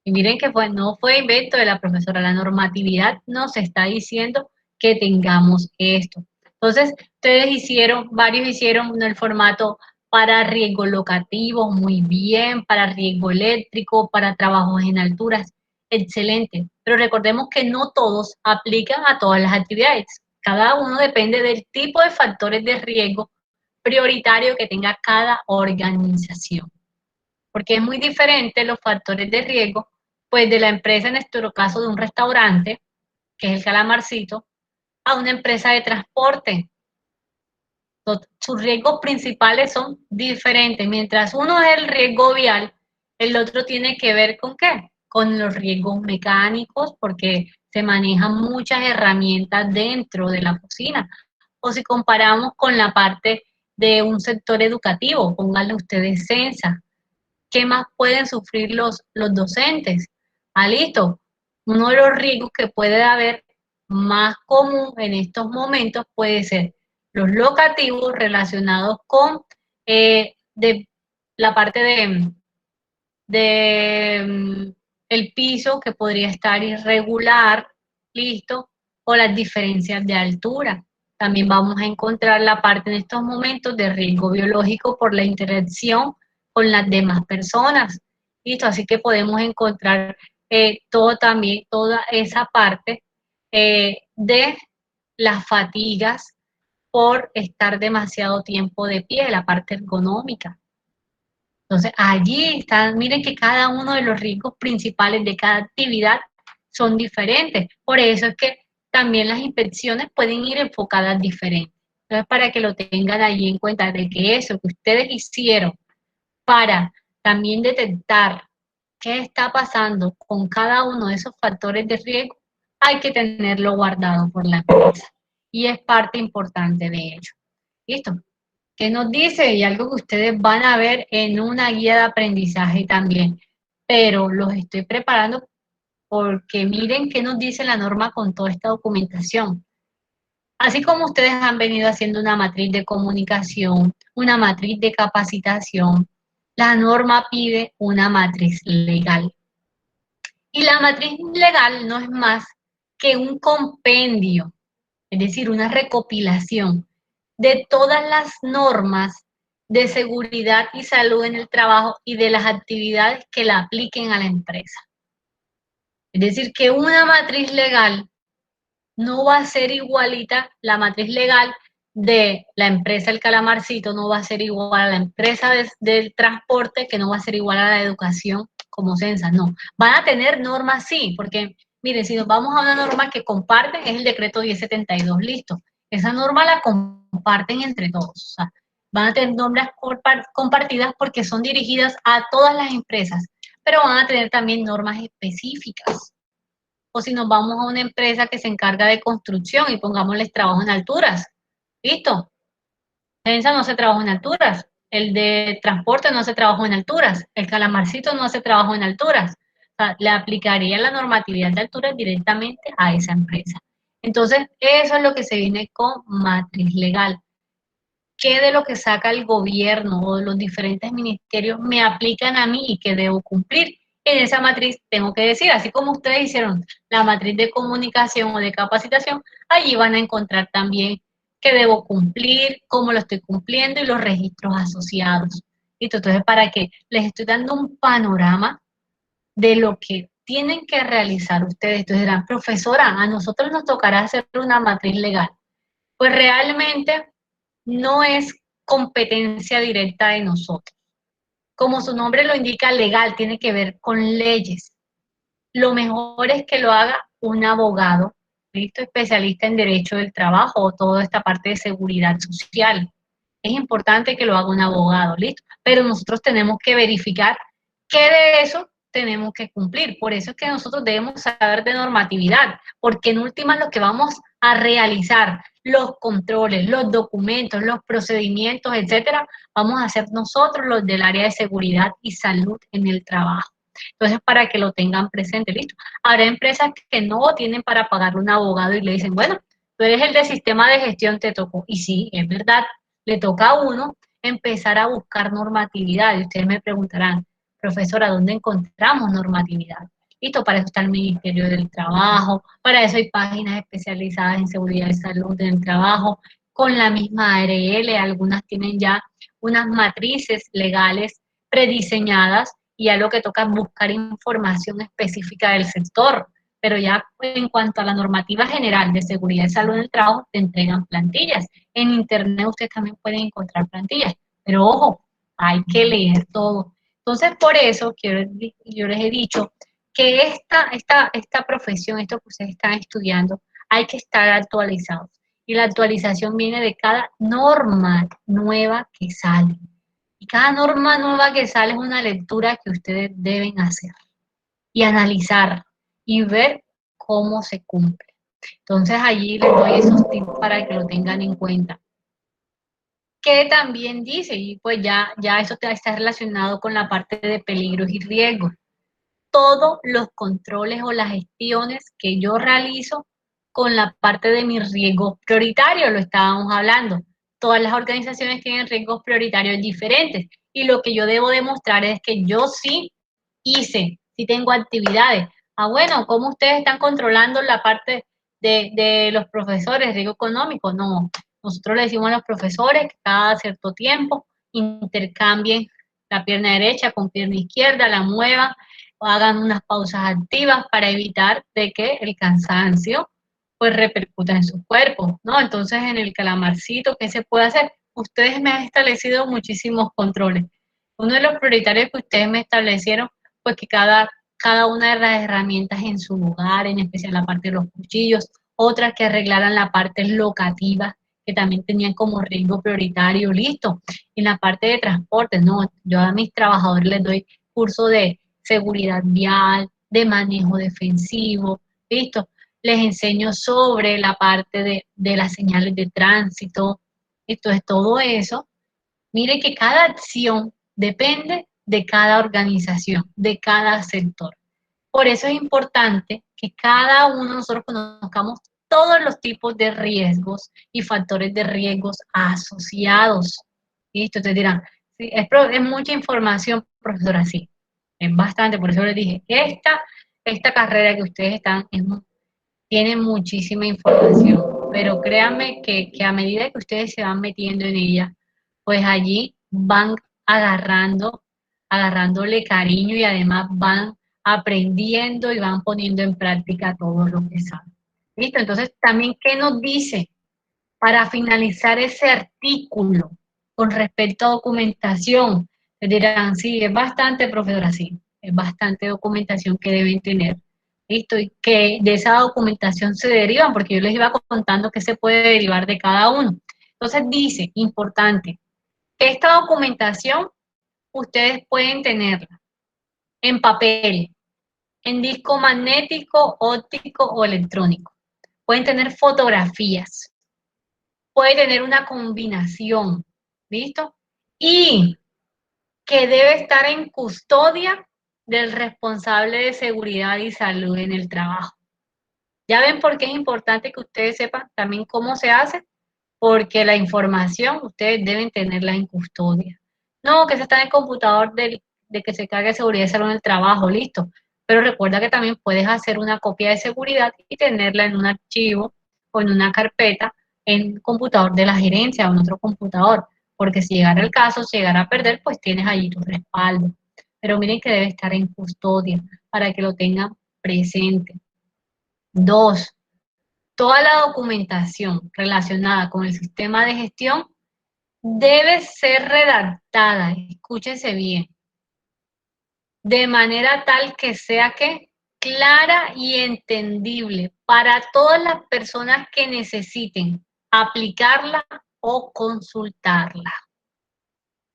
Y miren que no fue invento de la profesora, la normatividad nos está diciendo que tengamos esto. Entonces, varios hicieron el formato para riesgo locativo, muy bien, para riesgo eléctrico, para trabajos en alturas, excelente. pero recordemos que no todos aplican a todas las actividades. Cada uno depende del tipo de factores de riesgo prioritario que tenga cada organización. Porque es muy diferente los factores de riesgo, pues de la empresa, en nuestro caso de un restaurante, que es el Calamarcito, a una empresa de transporte. Sus riesgos principales son diferentes. Mientras uno es el riesgo vial, el otro tiene que ver ¿con qué? Con los riesgos mecánicos, porque se manejan muchas herramientas dentro de la cocina. O si comparamos con la parte de un sector educativo, pónganle ustedes Sensa. ¿Qué más pueden sufrir los docentes? Listo. Uno de los riesgos que puede haber más común en estos momentos puede ser los locativos relacionados con de la parte de el piso que podría estar irregular, listo, o las diferencias de altura. También vamos a encontrar la parte en estos momentos de riesgo biológico por la interacción con las demás personas, listo, así que podemos encontrar toda esa parte de las fatigas por estar demasiado tiempo de pie, la parte ergonómica. Entonces, allí están, miren que cada uno de los riesgos principales de cada actividad son diferentes. Por eso es que también las inspecciones pueden ir enfocadas diferentes. Entonces, para que lo tengan allí en cuenta de que eso que ustedes hicieron para también detectar qué está pasando con cada uno de esos factores de riesgo, hay que tenerlo guardado por la empresa. Y es parte importante de ello. ¿Listo? ¿Qué nos dice? Y algo que ustedes van a ver en una guía de aprendizaje también. Pero los estoy preparando porque miren qué nos dice la norma con toda esta documentación. Así como ustedes han venido haciendo una matriz de comunicación, una matriz de capacitación, la norma pide una matriz legal. Y la matriz legal no es más que un compendio, es decir, una recopilación de todas las normas de seguridad y salud en el trabajo y de las actividades que la apliquen a la empresa. Es decir, que una matriz legal no va a ser igualita, la matriz legal de la empresa El Calamarcito no va a ser igual a la empresa del transporte, que no va a ser igual a la educación como Sensa, no. Van a tener normas, sí, porque miren, si nos vamos a una norma que comparten, es el decreto 1072, listo. Esa norma la comparten entre todos, o sea, van a tener normas compartidas porque son dirigidas a todas las empresas, pero van a tener también normas específicas. O si nos vamos a una empresa que se encarga de construcción y pongámosles trabajo en alturas, listo. Sensa no hace trabajo en alturas, el de transporte no hace trabajo en alturas, el Calamarcito no hace trabajo en alturas. O sea, le aplicaría la normatividad de alturas directamente a esa empresa. Entonces, eso es lo que se viene con matriz legal. ¿Qué de lo que saca el gobierno o los diferentes ministerios me aplican a mí y que debo cumplir? En esa matriz tengo que decir, así como ustedes hicieron la matriz de comunicación o de capacitación, allí van a encontrar también qué debo cumplir, cómo lo estoy cumpliendo y los registros asociados. ¿Listo? Entonces, para que les estoy dando un panorama de lo que tienen que realizar ustedes. Entonces dirán, profesora, a nosotros nos tocará hacer una matriz legal. Pues realmente no es competencia directa de nosotros. Como su nombre lo indica, legal, tiene que ver con leyes. Lo mejor es que lo haga un abogado, ¿listo? Especialista en derecho del trabajo o toda esta parte de seguridad social. Es importante que lo haga un abogado, ¿listo? Pero nosotros tenemos que verificar qué de eso tenemos que cumplir. Por eso es que nosotros debemos saber de normatividad, porque en últimas lo que vamos a realizar, los controles, los documentos, los procedimientos, etcétera, vamos a hacer nosotros los del área de seguridad y salud en el trabajo. Entonces, para que lo tengan presente, ¿listo? Habrá empresas que no tienen para pagarle un abogado y le dicen, bueno, tú eres el de sistema de gestión, te tocó. Y sí, es verdad, le toca a uno empezar a buscar normatividad. Y ustedes me preguntarán, profesora, ¿dónde encontramos normatividad? Listo, para eso está el Ministerio del Trabajo, para eso hay páginas especializadas en seguridad y salud en el trabajo, con la misma ARL, algunas tienen ya unas matrices legales prediseñadas y ya lo que toca es buscar información específica del sector. pero ya en cuanto a la normativa general de seguridad y salud en el trabajo, te entregan plantillas. En internet ustedes también pueden encontrar plantillas, pero ojo, hay que leer todo. Entonces, por eso yo les he dicho que esta profesión, esto que ustedes están estudiando, hay que estar actualizados. Y la actualización viene de cada norma nueva que sale. Y cada norma nueva que sale es una lectura que ustedes deben hacer y analizar y ver cómo se cumple. Entonces allí les doy esos tips para que lo tengan en cuenta. Que también dice, y pues ya eso está relacionado con la parte de peligros y riesgos. Todos los controles o las gestiones que yo realizo con la parte de mis riesgos prioritarios, lo estábamos hablando. Todas las organizaciones tienen riesgos prioritarios diferentes y lo que yo debo demostrar es que yo sí hice, sí tengo actividades. Bueno, ¿cómo ustedes están controlando la parte de los profesores, riesgo económico? No, nosotros le decimos a los profesores que cada cierto tiempo intercambien la pierna derecha con pierna izquierda, la muevan, o hagan unas pausas activas para evitar de que el cansancio pues repercuta en su cuerpo, ¿no? Entonces en el calamarcito, ¿qué se puede hacer? Ustedes me han establecido muchísimos controles. Uno de los prioritarios que ustedes me establecieron, pues que cada una de las herramientas en su lugar, en especial la parte de los cuchillos, otras que arreglaran la parte locativa, que también tenían como riesgo prioritario, listo. En la parte de transporte, no, yo a mis trabajadores les doy curso de seguridad vial, de manejo defensivo, listo. Les enseño sobre la parte de las señales de tránsito, esto es todo eso. Mire que cada acción depende de cada organización, de cada sector. Por eso es importante que cada uno de nosotros conozcamos todos los tipos de riesgos y factores de riesgos asociados. ¿Listo? Ustedes dirán, sí, es mucha información, profesora, sí, es bastante, por eso les dije, esta carrera que ustedes están, tiene muchísima información, pero créanme que a medida que ustedes se van metiendo en ella, pues allí van agarrándole cariño y además van aprendiendo y van poniendo en práctica todo lo que saben. ¿Listo? Entonces, también, ¿qué nos dice para finalizar ese artículo con respecto a documentación? Les dirán, sí, es bastante, profesora, sí, es bastante documentación que deben tener. ¿Listo? Y que de esa documentación se derivan, porque yo les iba contando que se puede derivar de cada uno. Entonces dice, importante, que esta documentación ustedes pueden tenerla en papel, en disco magnético, óptico o electrónico. Pueden tener fotografías, puede tener una combinación, ¿listo? Y que debe estar en custodia del responsable de seguridad y salud en el trabajo. ¿Ya ven por qué es importante que ustedes sepan también cómo se hace? Porque la información ustedes deben tenerla en custodia. No, que se está en el computador de que se cargue seguridad y salud en el trabajo, listo. Pero recuerda que también puedes hacer una copia de seguridad y tenerla en un archivo o en una carpeta en el computador de la gerencia o en otro computador. Porque si llegara el caso, si llegara a perder, pues tienes allí tu respaldo. Pero miren que debe estar en custodia para que lo tengan presente. 2. Toda la documentación relacionada con el sistema de gestión debe ser redactada, escúchese bien, de manera tal que sea que clara y entendible para todas las personas que necesiten aplicarla o consultarla.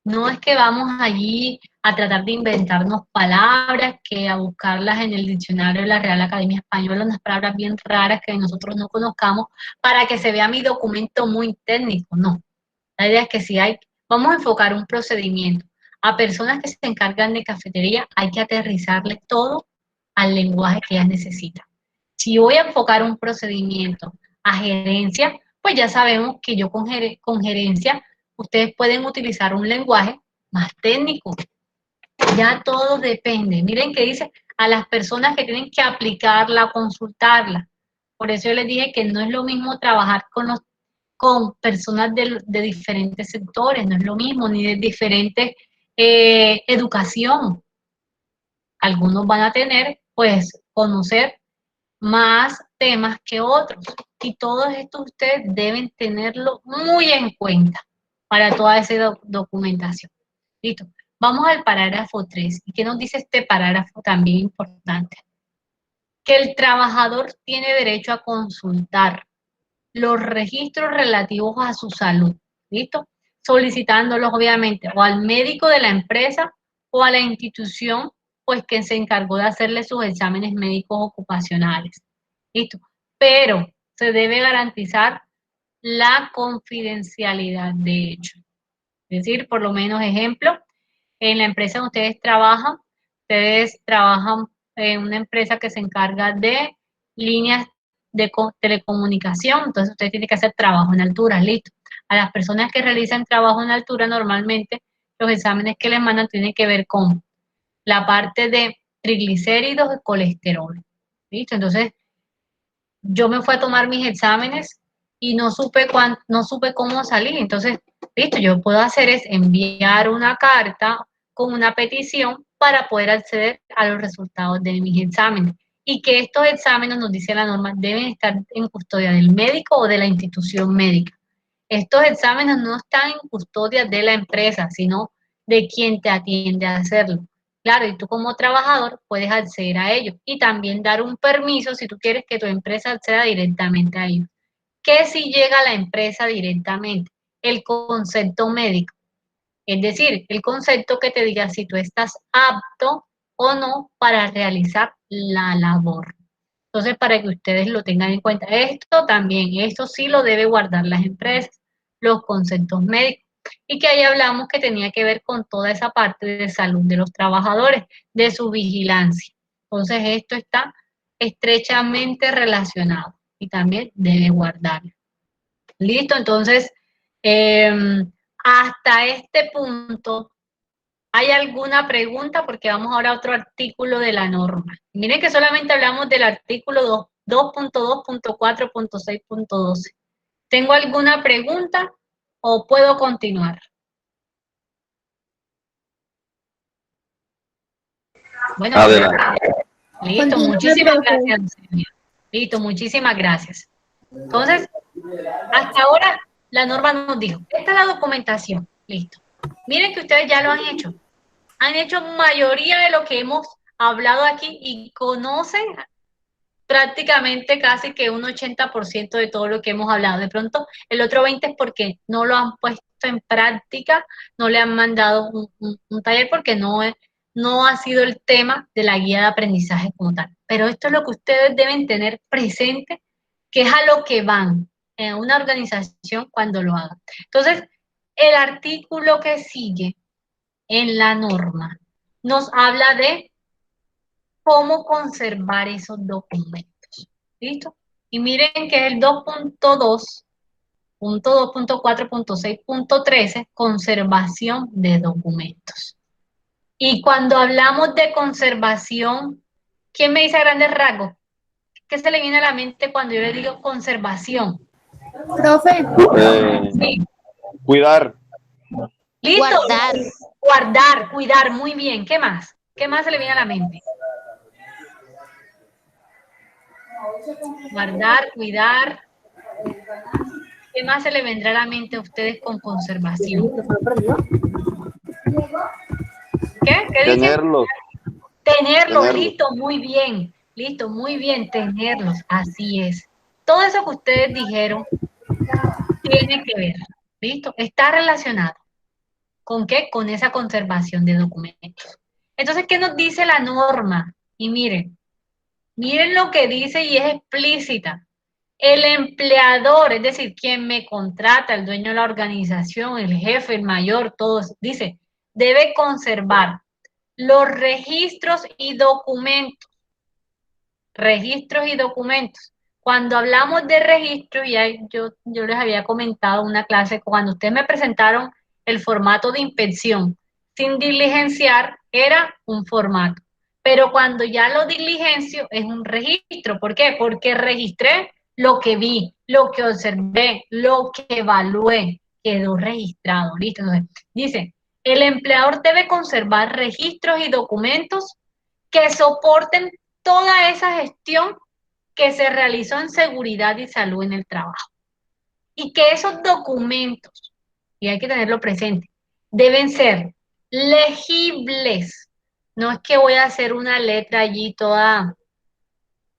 No es que vamos allí a tratar de inventarnos palabras, que a buscarlas en el diccionario de la Real Academia Española, unas palabras bien raras que nosotros no conozcamos, para que se vea mi documento muy técnico, no. La idea es que si vamos a enfocar un procedimiento a personas que se encargan de cafetería, hay que aterrizarles todo al lenguaje que ellas necesitan. Si voy a enfocar un procedimiento a gerencia, pues ya sabemos que yo con gerencia, ustedes pueden utilizar un lenguaje más técnico. Ya todo depende. Miren que dice a las personas que tienen que aplicarla, consultarla. Por eso yo les dije que no es lo mismo trabajar con personas de diferentes sectores, no es lo mismo, ni de diferentes educación. Algunos van a tener, pues, conocer más temas que otros. Y todo esto ustedes deben tenerlo muy en cuenta para toda esa documentación. Listo. Vamos al parágrafo 3. ¿Y qué nos dice este parágrafo también importante? Que el trabajador tiene derecho a consultar los registros relativos a su salud. ¿Listo? Solicitándolos, obviamente, o al médico de la empresa o a la institución, pues que se encargó de hacerle sus exámenes médicos ocupacionales. ¿Listo? Pero se debe garantizar la confidencialidad de hecho. Es decir, por lo menos, ejemplo, en la empresa donde ustedes trabajan en una empresa que se encarga de líneas de telecomunicación, entonces usted tiene que hacer trabajo en altura, listo. A las personas que realizan trabajo en altura, normalmente los exámenes que les mandan tienen que ver con la parte de triglicéridos y colesterol, listo. Entonces, yo me fui a tomar mis exámenes y no supe cómo salir. Entonces, listo, yo puedo hacer es enviar una carta con una petición para poder acceder a los resultados de mis exámenes. Y que estos exámenes, nos dice la norma, deben estar en custodia del médico o de la institución médica. Estos exámenes no están en custodia de la empresa, sino de quien te atiende a hacerlo. Claro, y tú como trabajador puedes acceder a ellos y también dar un permiso si tú quieres que tu empresa acceda directamente a ellos. ¿Qué si llega a la empresa directamente? El concepto médico. Es decir, el concepto que te diga si tú estás apto o no para realizar la labor. Entonces, para que ustedes lo tengan en cuenta. Esto sí lo debe guardar las empresas, los conceptos médicos. Y que ahí hablamos que tenía que ver con toda esa parte de salud de los trabajadores, de su vigilancia. Entonces, esto está estrechamente relacionado y también debe guardarlo. Listo, entonces, hasta este punto, ¿hay alguna pregunta? Porque vamos ahora a otro artículo de la norma. Miren que solamente hablamos del artículo 2.2.4.6.12. ¿Tengo alguna pregunta o puedo continuar? Bueno, Adelante. listo, muchísimas gracias, señor. Listo, muchísimas gracias. Entonces, hasta ahora la norma nos dijo, esta es la documentación, listo. Miren que ustedes ya lo han hecho mayoría de lo que hemos hablado aquí y conocen prácticamente casi que un 80% de todo lo que hemos hablado. De pronto, el otro 20% es porque no lo han puesto en práctica, no le han mandado un taller porque no ha sido el tema de la guía de aprendizaje como tal. Pero esto es lo que ustedes deben tener presente, que es a lo que van en una organización cuando lo hagan. Entonces, el artículo que sigue en la norma nos habla de cómo conservar esos documentos. ¿Listo? Y miren que es el 2.2.4.6.13, conservación de documentos. Y cuando hablamos de conservación, ¿quién me dice a grandes rasgos? ¿Qué se le viene a la mente cuando yo le digo conservación? Profe. Sí. Cuidar. ¿Listo? Guardar. Guardar, cuidar, muy bien. ¿Qué más? ¿Qué más se le viene a la mente? Guardar, cuidar. ¿Qué más se le vendrá a la mente a ustedes con conservación? ¿Qué? ¿Qué dicen? Tenerlos. Tenerlos, listo, muy bien. Listo, muy bien, tenerlos. Así es. Todo eso que ustedes dijeron tiene que ver. ¿Listo? Está relacionado. ¿Con qué? Con esa conservación de documentos. Entonces, ¿qué nos dice la norma? Y miren lo que dice y es explícita. El empleador, es decir, quien me contrata, el dueño de la organización, el jefe, el mayor, todos, dice, debe conservar los registros y documentos. Registros y documentos. Cuando hablamos de registros, ya yo les había comentado una clase, cuando ustedes me presentaron el formato de inspección sin diligenciar, era un formato. Pero cuando ya lo diligencio, es un registro. ¿Por qué? Porque registré lo que vi, lo que observé, lo que evalué, quedó registrado. ¿Listo? Entonces, dice, el empleador debe conservar registros y documentos que soporten toda esa gestión que se realizó en seguridad y salud en el trabajo. Y que esos documentos, y hay que tenerlo presente, deben ser legibles. No es que voy a hacer una letra allí toda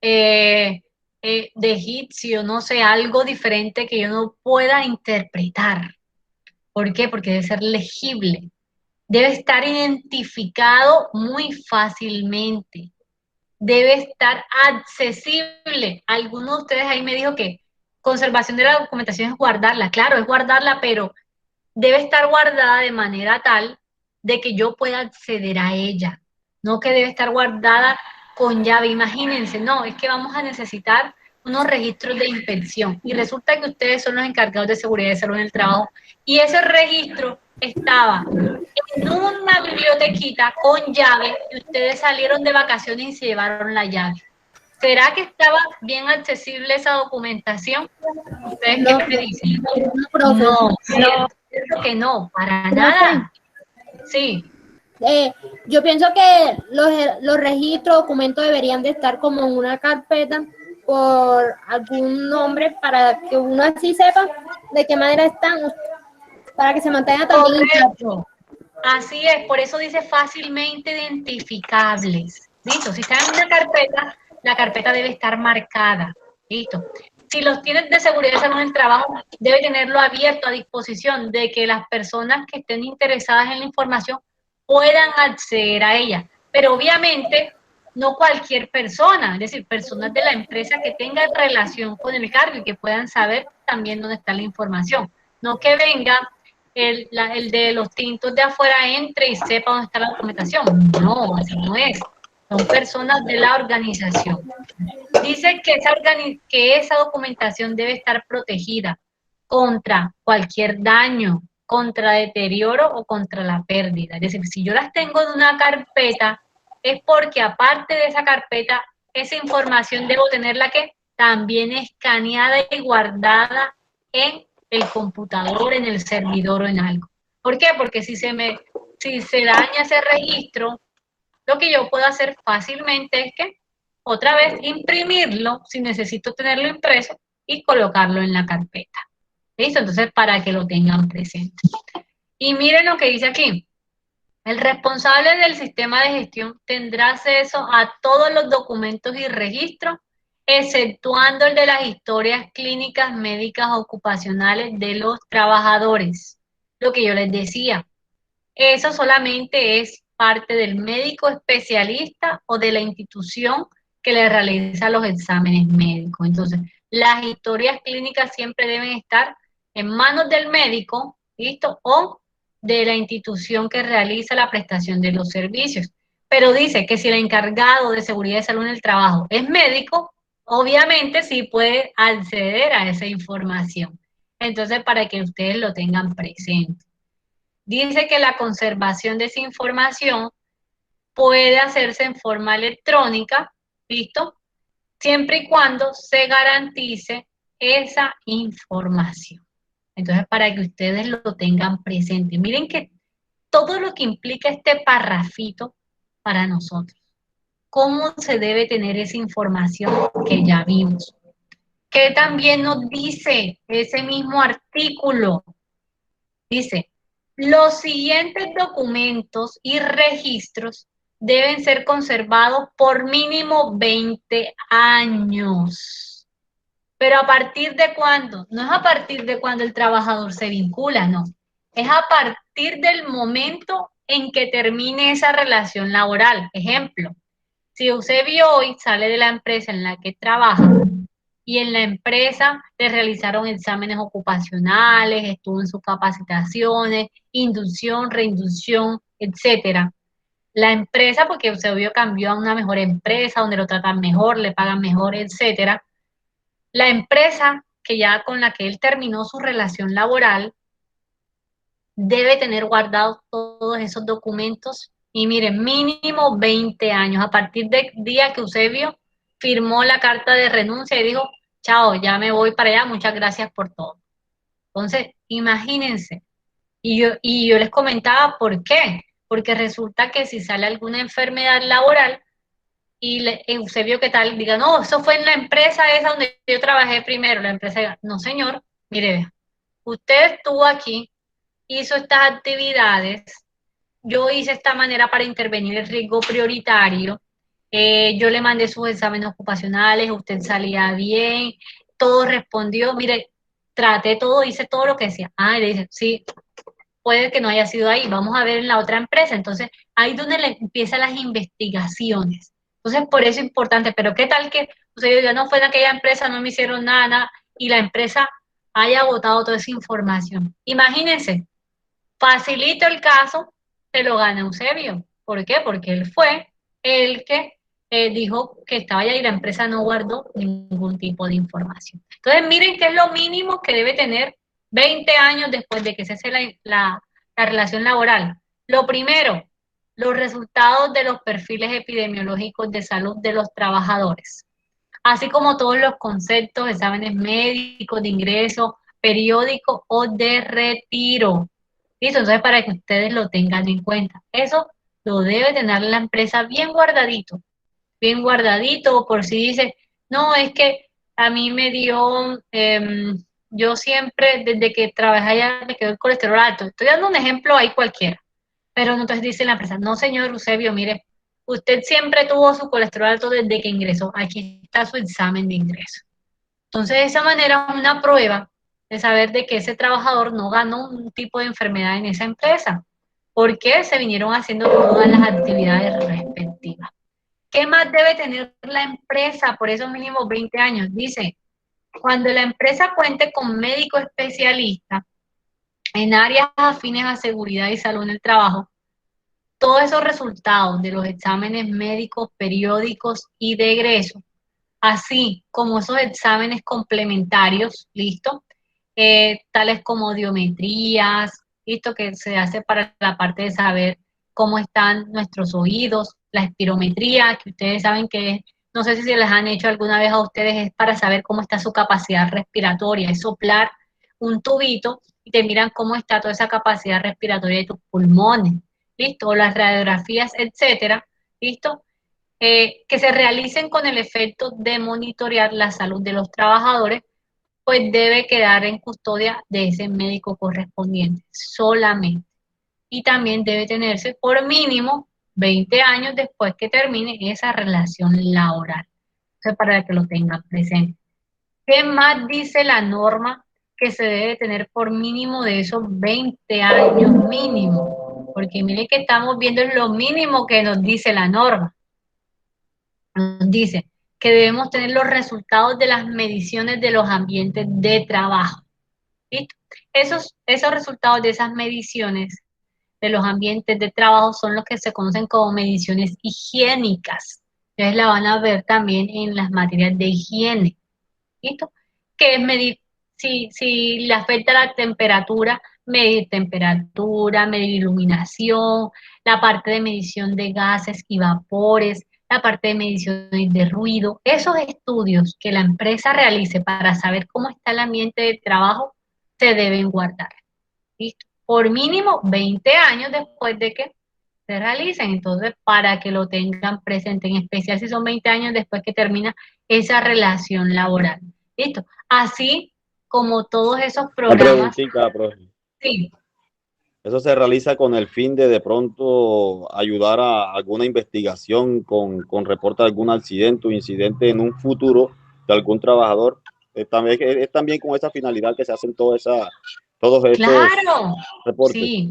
de egipcio, no sé, algo diferente que yo no pueda interpretar. ¿Por qué? Porque debe ser legible. Debe estar identificado muy fácilmente. Debe estar accesible. Alguno de ustedes ahí me dijo que conservación de la documentación es guardarla. Claro, es guardarla, pero debe estar guardada de manera tal de que yo pueda acceder a ella. No que debe estar guardada con llave. Imagínense, no, es que vamos a necesitar unos registros de inspección. Y resulta que ustedes son los encargados de seguridad y salud en el trabajo. Y ese registro estaba en una bibliotequita con llave y ustedes salieron de vacaciones y se llevaron la llave. ¿Será que estaba bien accesible esa documentación? ¿Ustedes No, qué me dicen? no, profe. No, cierto que no, para Profe, nada. Sí, yo pienso que los registros, documentos deberían de estar como en una carpeta por algún nombre para que uno así sepa de qué manera están, para que se mantenga también intacto. correcto. Así es, por eso dice fácilmente identificables. Listo, si está en una carpeta, la carpeta debe estar marcada. Listo. Si los tienes de seguridad y salud en el trabajo, debe tenerlo abierto a disposición de que las personas que estén interesadas en la información puedan acceder a ella. Pero obviamente no cualquier persona, es decir, personas de la empresa que tengan relación con el cargo y que puedan saber también dónde está la información. No que venga el de los tintos de afuera entre y sepa dónde está la documentación. No, así no es. Son personas de la organización. Dice que esa documentación debe estar protegida contra cualquier daño, contra deterioro o contra la pérdida. Es decir, si yo las tengo en una carpeta, es porque aparte de esa carpeta, esa información debo tenerla que también escaneada y guardada en el computador, en el servidor o en algo. ¿Por qué? Porque si se daña ese registro, lo que yo puedo hacer fácilmente es que otra vez imprimirlo, si necesito tenerlo impreso, y colocarlo en la carpeta. ¿Listo? Entonces, para que lo tengan presente. Y miren lo que dice aquí. El responsable del sistema de gestión tendrá acceso a todos los documentos y registros, exceptuando el de las historias clínicas médicas ocupacionales de los trabajadores. Lo que yo les decía, eso solamente es parte del médico especialista o de la institución que le realiza los exámenes médicos. Entonces, las historias clínicas siempre deben estar en manos del médico, ¿listo? O de la institución que realiza la prestación de los servicios. Pero dice que si el encargado de seguridad y salud en el trabajo es médico, obviamente sí puede acceder a esa información. Entonces, para que ustedes lo tengan presente. Dice que la conservación de esa información puede hacerse en forma electrónica, ¿listo? Siempre y cuando se garantice esa información. Entonces, para que ustedes lo tengan presente. Miren que todo lo que implica este parrafito para nosotros. ¿Cómo se debe tener esa información que ya vimos? Que también nos dice ese mismo artículo. Dice, los siguientes documentos y registros deben ser conservados por mínimo 20 años. Pero ¿a partir de cuándo? No es a partir de cuando el trabajador se vincula, no. Es a partir del momento en que termine esa relación laboral. Ejemplo, si Eusebio hoy sale de la empresa en la que trabaja y en la empresa le realizaron exámenes ocupacionales, estuvo en sus capacitaciones, inducción, reinducción, etcétera. La empresa, porque Eusebio cambió a una mejor empresa donde lo tratan mejor, le pagan mejor, etcétera. La empresa con la que él terminó su relación laboral debe tener guardados todos esos documentos y miren, mínimo 20 años, a partir del día que Eusebio firmó la carta de renuncia y dijo, chao, ya me voy para allá, muchas gracias por todo. Entonces, imagínense, y yo les comentaba por qué, porque resulta que si sale alguna enfermedad laboral, y Eusebio, ¿qué tal? Diga, no, eso fue en la empresa esa donde yo trabajé primero. La empresa diga, no, señor, mire, vea, usted estuvo aquí, hizo estas actividades, yo hice esta manera para intervenir el riesgo prioritario, yo le mandé sus exámenes ocupacionales, usted salía bien, todo respondió, mire, traté todo, hice todo lo que decía. Ah, y le dice, sí, puede que no haya sido ahí, vamos a ver en la otra empresa. Entonces, ahí es donde le empiezan las investigaciones. Entonces, por eso es importante, pero ¿qué tal que usted diga, no fue en aquella empresa, no me hicieron nada, nada, y la empresa haya agotado toda esa información? Imagínense, facilito el caso, se lo gana Eusebio. ¿Por qué? Porque él fue el que dijo que estaba allá y la empresa no guardó ningún tipo de información. Entonces, miren qué es lo mínimo que debe tener 20 años después de que se hace la relación laboral. Lo primero, los resultados de los perfiles epidemiológicos de salud de los trabajadores, así como todos los conceptos, exámenes médicos de ingreso, periódico o de retiro. Listo, entonces para que ustedes lo tengan en cuenta. Eso lo debe tener la empresa bien guardadito, por si dice, no, es que a mí me dio, yo siempre, desde que trabajé allá, me quedó el colesterol alto. Estoy dando un ejemplo ahí cualquiera. Pero entonces dice la empresa, no, señor Eusebio, mire, usted siempre tuvo su colesterol alto desde que ingresó. Aquí está su examen de ingreso. Entonces, de esa manera, es una prueba de saber de que ese trabajador no ganó un tipo de enfermedad en esa empresa, porque se vinieron haciendo todas las actividades respectivas. ¿Qué más debe tener la empresa por esos mínimos 20 años? Dice, cuando la empresa cuente con médico especialista en áreas afines a seguridad y salud en el trabajo, todos esos resultados de los exámenes médicos, periódicos y de egreso, así como esos exámenes complementarios, ¿listo? Tales como audiometrías, ¿listo? Que se hace para la parte de saber cómo están nuestros oídos, la espirometría, que ustedes saben que, no sé si se les han hecho alguna vez a ustedes, es para saber cómo está su capacidad respiratoria, es soplar un tubito y te miran cómo está toda esa capacidad respiratoria de tus pulmones, ¿listo? O las radiografías, etcétera, ¿listo? Que se realicen con el efecto de monitorear la salud de los trabajadores, pues debe quedar en custodia de ese médico correspondiente solamente. Y también debe tenerse por mínimo 20 años después que termine esa relación laboral. Entonces, para que lo tengan presente. ¿Qué más dice la norma que se debe tener por mínimo de esos 20 años mínimo? Porque mire que estamos viendo lo mínimo que nos dice la norma. Nos dice que debemos tener los resultados de las mediciones de los ambientes de trabajo. ¿Listo? Esos resultados de esas mediciones de los ambientes de trabajo son los que se conocen como mediciones higiénicas. Ustedes la van a ver también en las materias de higiene. ¿Listo? Que es medir si le afecta la temperatura, medir iluminación, la parte de medición de gases y vapores, la parte de mediciones de ruido. Esos estudios que la empresa realice para saber cómo está el ambiente de trabajo se deben guardar. ¿Listo? Por mínimo 20 años después de que se realicen. Entonces, para que lo tengan presente, en especial si son 20 años después que termina esa relación laboral. ¿Listo? Así como todos esos Una programas. preguntita, profe. Sí. Eso se realiza con el fin de pronto ayudar a alguna investigación con reporte de algún accidente o incidente en un futuro de algún trabajador. Es también con esa finalidad que se hacen todos estos Claro, reportes. sí.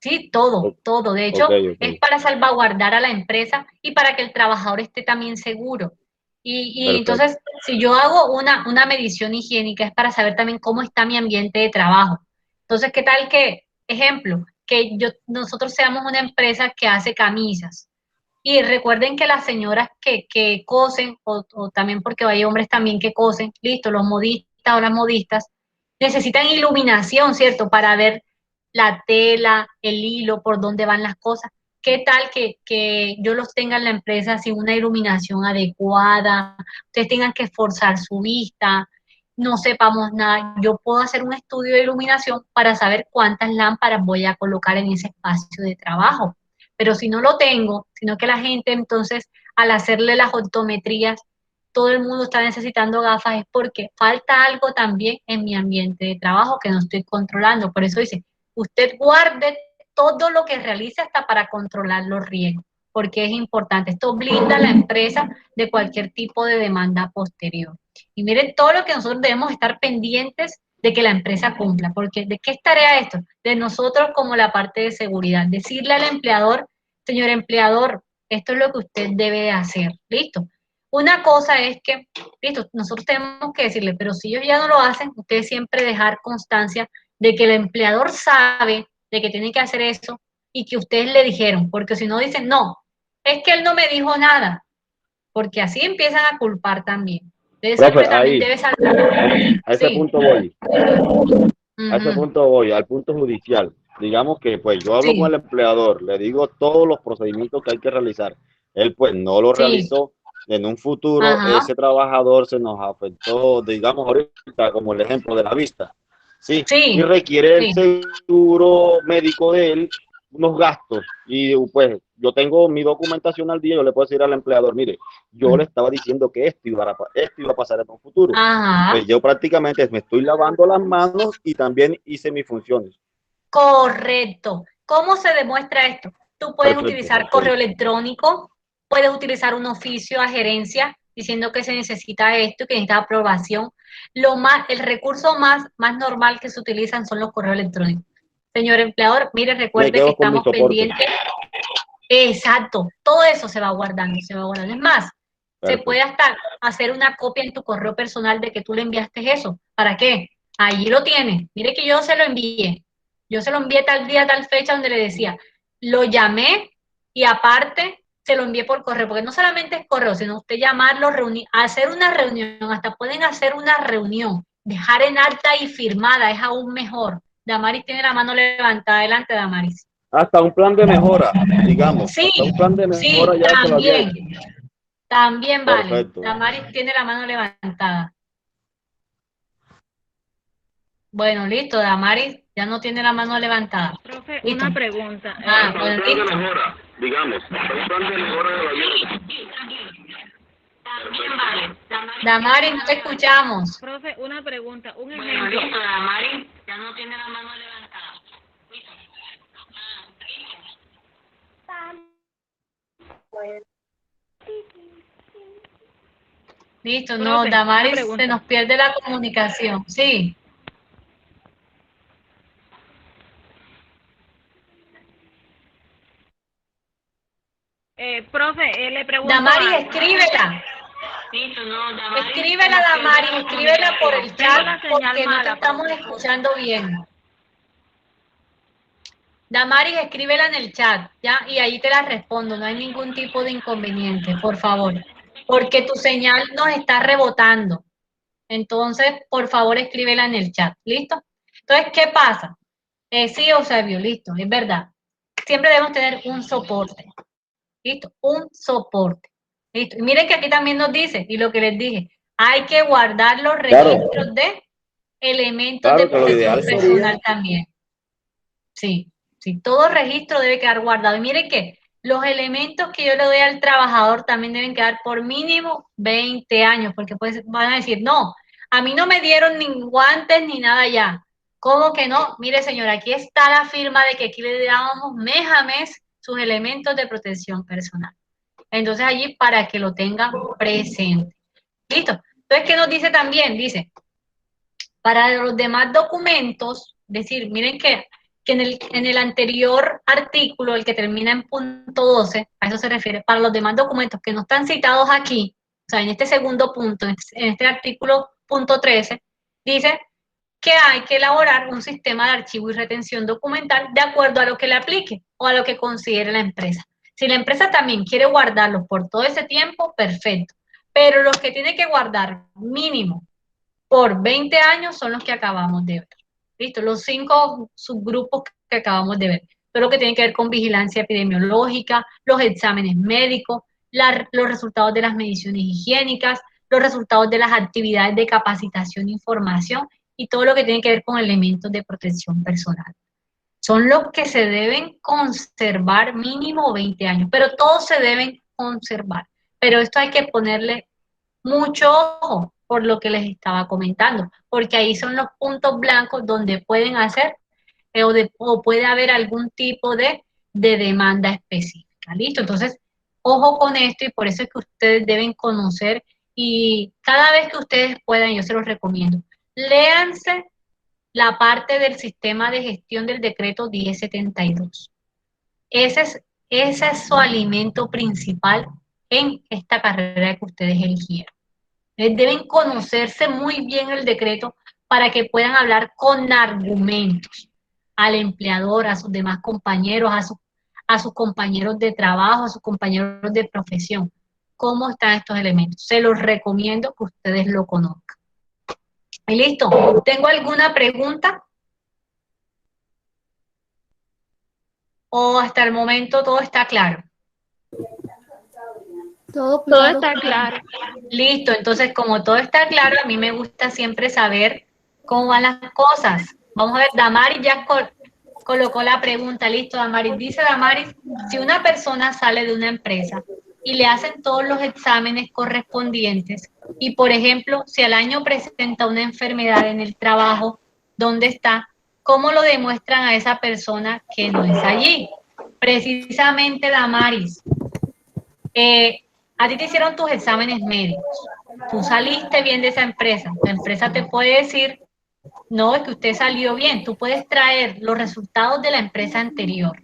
Sí, todo, todo. De hecho, Okay. es para salvaguardar a la empresa y para que el trabajador esté también seguro. Y entonces, si yo hago una medición higiénica, es para saber también cómo está mi ambiente de trabajo. Entonces, ¿qué tal que, ejemplo, que nosotros seamos una empresa que hace camisas? Y recuerden que las señoras que cosen, o también porque hay hombres también que cosen, listo, los modistas o las modistas, necesitan iluminación, ¿cierto? Para ver la tela, el hilo, por dónde van las cosas. ¿Qué tal que yo los tenga en la empresa sin una iluminación adecuada? Ustedes tengan que esforzar su vista, no sepamos nada. Yo puedo hacer un estudio de iluminación para saber cuántas lámparas voy a colocar en ese espacio de trabajo. Pero si no lo tengo, sino que la gente entonces al hacerle las optometrías, todo el mundo está necesitando gafas, es porque falta algo también en mi ambiente de trabajo que no estoy controlando. Por eso dice, usted guarde todo lo que realice hasta para controlar los riesgos, porque es importante. Esto blinda a la empresa de cualquier tipo de demanda posterior. Y miren todo lo que nosotros debemos estar pendientes de que la empresa cumpla, porque ¿de qué es tarea esto? De nosotros como la parte de seguridad, decirle al empleador, señor empleador, esto es lo que usted debe de hacer, ¿listo? Una cosa es que, listo, nosotros tenemos que decirle, pero si ellos ya no lo hacen, ustedes siempre dejar constancia de que el empleador sabe de que tiene que hacer eso y que ustedes le dijeron, porque si no dicen, no, es que él no me dijo nada, porque así empiezan a culpar también. Entonces Profe, siempre también ahí, debe saltar. a ese Sí. punto voy. A ese Ujú. punto voy, al punto judicial. Digamos que pues yo hablo con Sí, el empleador, le digo todos los procedimientos que hay que realizar. Él pues no lo sí, realizó. En un futuro ajá, ese trabajador se nos afectó, digamos ahorita como el ejemplo de la vista. Sí, y sí, requiere el sí. seguro médico de él unos gastos. Y pues yo tengo mi documentación al día, yo le puedo decir al empleador, mire, yo le estaba diciendo que esto iba a pasar en un futuro. Ajá, Pues yo prácticamente me estoy lavando las manos y también hice mis funciones. correcto. ¿Cómo se demuestra esto? Tú puedes Perfecto, utilizar ok. correo electrónico, puedes utilizar un oficio a gerencia diciendo que se necesita esto y que necesita aprobación. El recurso más normal que se utilizan son los correos electrónicos. Señor empleador, mire, Me recuerde que quedo con mi estamos soporte. pendientes. Exacto, todo eso se va guardando, se va guardando. Es más, se puede Perfecto. hasta hacer una copia en tu correo personal de que tú le enviaste eso. ¿Para qué? Allí lo tienes. Mire que yo se lo envié. Yo se lo envié tal día, tal fecha donde le decía, lo llamé y aparte se lo envié por correo, porque no solamente es correo, sino usted llamarlo, hacer una reunión, hasta pueden hacer una reunión, dejar en alta y firmada, es aún mejor. Damaris tiene la mano levantada. Adelante, Damaris. Hasta un plan de mejora, digamos. Sí, Hasta un plan de sí, mejora ya se lo había también, hecho. también vale. Perfecto. Damaris tiene la mano levantada. Bueno, listo, Damaris ya no tiene la mano levantada. Profe, Listo. una pregunta. Bueno, listo. mejora, digamos. Un plan de mejora de la vida. También vale. Damaris, no te escuchamos. Profe, una pregunta. Un Bueno, ejemplo. listo, Damaris ya no tiene la mano levantada. Listo. Listo, no, Profe, una Damaris se pregunta. nos pierde la comunicación. Sí. Profe, le pregunto Damaris, algo. escríbela. Escríbela, Damaris, escríbela por el Tengo chat la señal porque no te mala, estamos profesor. escuchando bien. Damaris, escríbela en el chat, ¿ya? Y ahí te la respondo, no hay ningún tipo de inconveniente, por favor. Porque tu señal nos está rebotando. Entonces, por favor, escríbela en el chat, ¿listo? Entonces, ¿qué pasa? Sí, Eusebio, listo, es verdad. Siempre debemos tener un soporte, ¿listo? Un soporte, ¿listo? Y miren que aquí también nos dice, y lo que les dije, hay que guardar los Claro, registros de elementos de claro que lo protección ideal sería, personal también. Sí, sí, todo registro debe quedar guardado. Y miren que los elementos que yo le doy al trabajador también deben quedar por mínimo 20 años, porque pues van a decir, no, a mí no me dieron ni guantes ni nada ya. ¿Cómo que no? Mire, señora, aquí está la firma de que aquí le dábamos mes a mes sus elementos de protección personal. Entonces allí para que lo tengan presente. ¿Listo? Entonces, ¿qué nos dice también? Dice, para los demás documentos, decir, miren que en el anterior artículo, el que termina en punto 12, a eso se refiere, para los demás documentos que no están citados aquí, o sea, en este segundo punto, en este artículo punto 13, dice que hay que elaborar un sistema de archivo y retención documental de acuerdo a lo que le aplique o a lo que considere la empresa. Si la empresa también quiere guardarlos por todo ese tiempo, perfecto. Pero los que tiene que guardar mínimo por 20 años son los que acabamos de ver. ¿Listo? Los 5 subgrupos que acabamos de ver. Todo lo que tiene que ver con vigilancia epidemiológica, los exámenes médicos, los resultados de las mediciones higiénicas, los resultados de las actividades de capacitación e información y todo lo que tiene que ver con elementos de protección personal. Son los que se deben conservar mínimo 20 años, pero todos se deben conservar. pero esto hay que ponerle mucho ojo por lo que les estaba comentando, porque ahí son los puntos blancos donde pueden hacer o puede haber algún tipo de demanda específica. ¿Listo? Entonces, ojo con esto y por eso es que ustedes deben conocer y cada vez que ustedes puedan, yo se los recomiendo, léanse la parte del sistema de gestión del decreto 1072. Ese es su alimento principal en esta carrera que ustedes eligieron. Deben conocerse muy bien el decreto para que puedan hablar con argumentos al empleador, a sus demás compañeros, a sus compañeros de trabajo, a sus compañeros de profesión. ¿Cómo están estos elementos? Se los recomiendo que ustedes lo conozcan. ¿Y listo? ¿Tengo alguna pregunta? ¿O hasta el momento todo está claro? Todo Todo claro. está claro. Listo, entonces como todo está claro, a mí me gusta siempre saber cómo van las cosas. Vamos a ver, Damaris ya colocó la pregunta, listo, Damaris. Dice Damaris, si una persona sale de una empresa y le hacen todos los exámenes correspondientes y, por ejemplo, si al año presenta una enfermedad en el trabajo donde está, ¿cómo lo demuestran a esa persona que no es allí? Precisamente, Damaris, a ti te hicieron tus exámenes médicos, tú saliste bien de esa empresa, la empresa te puede decir, no, es que usted salió bien, tú puedes traer los resultados de la empresa anterior.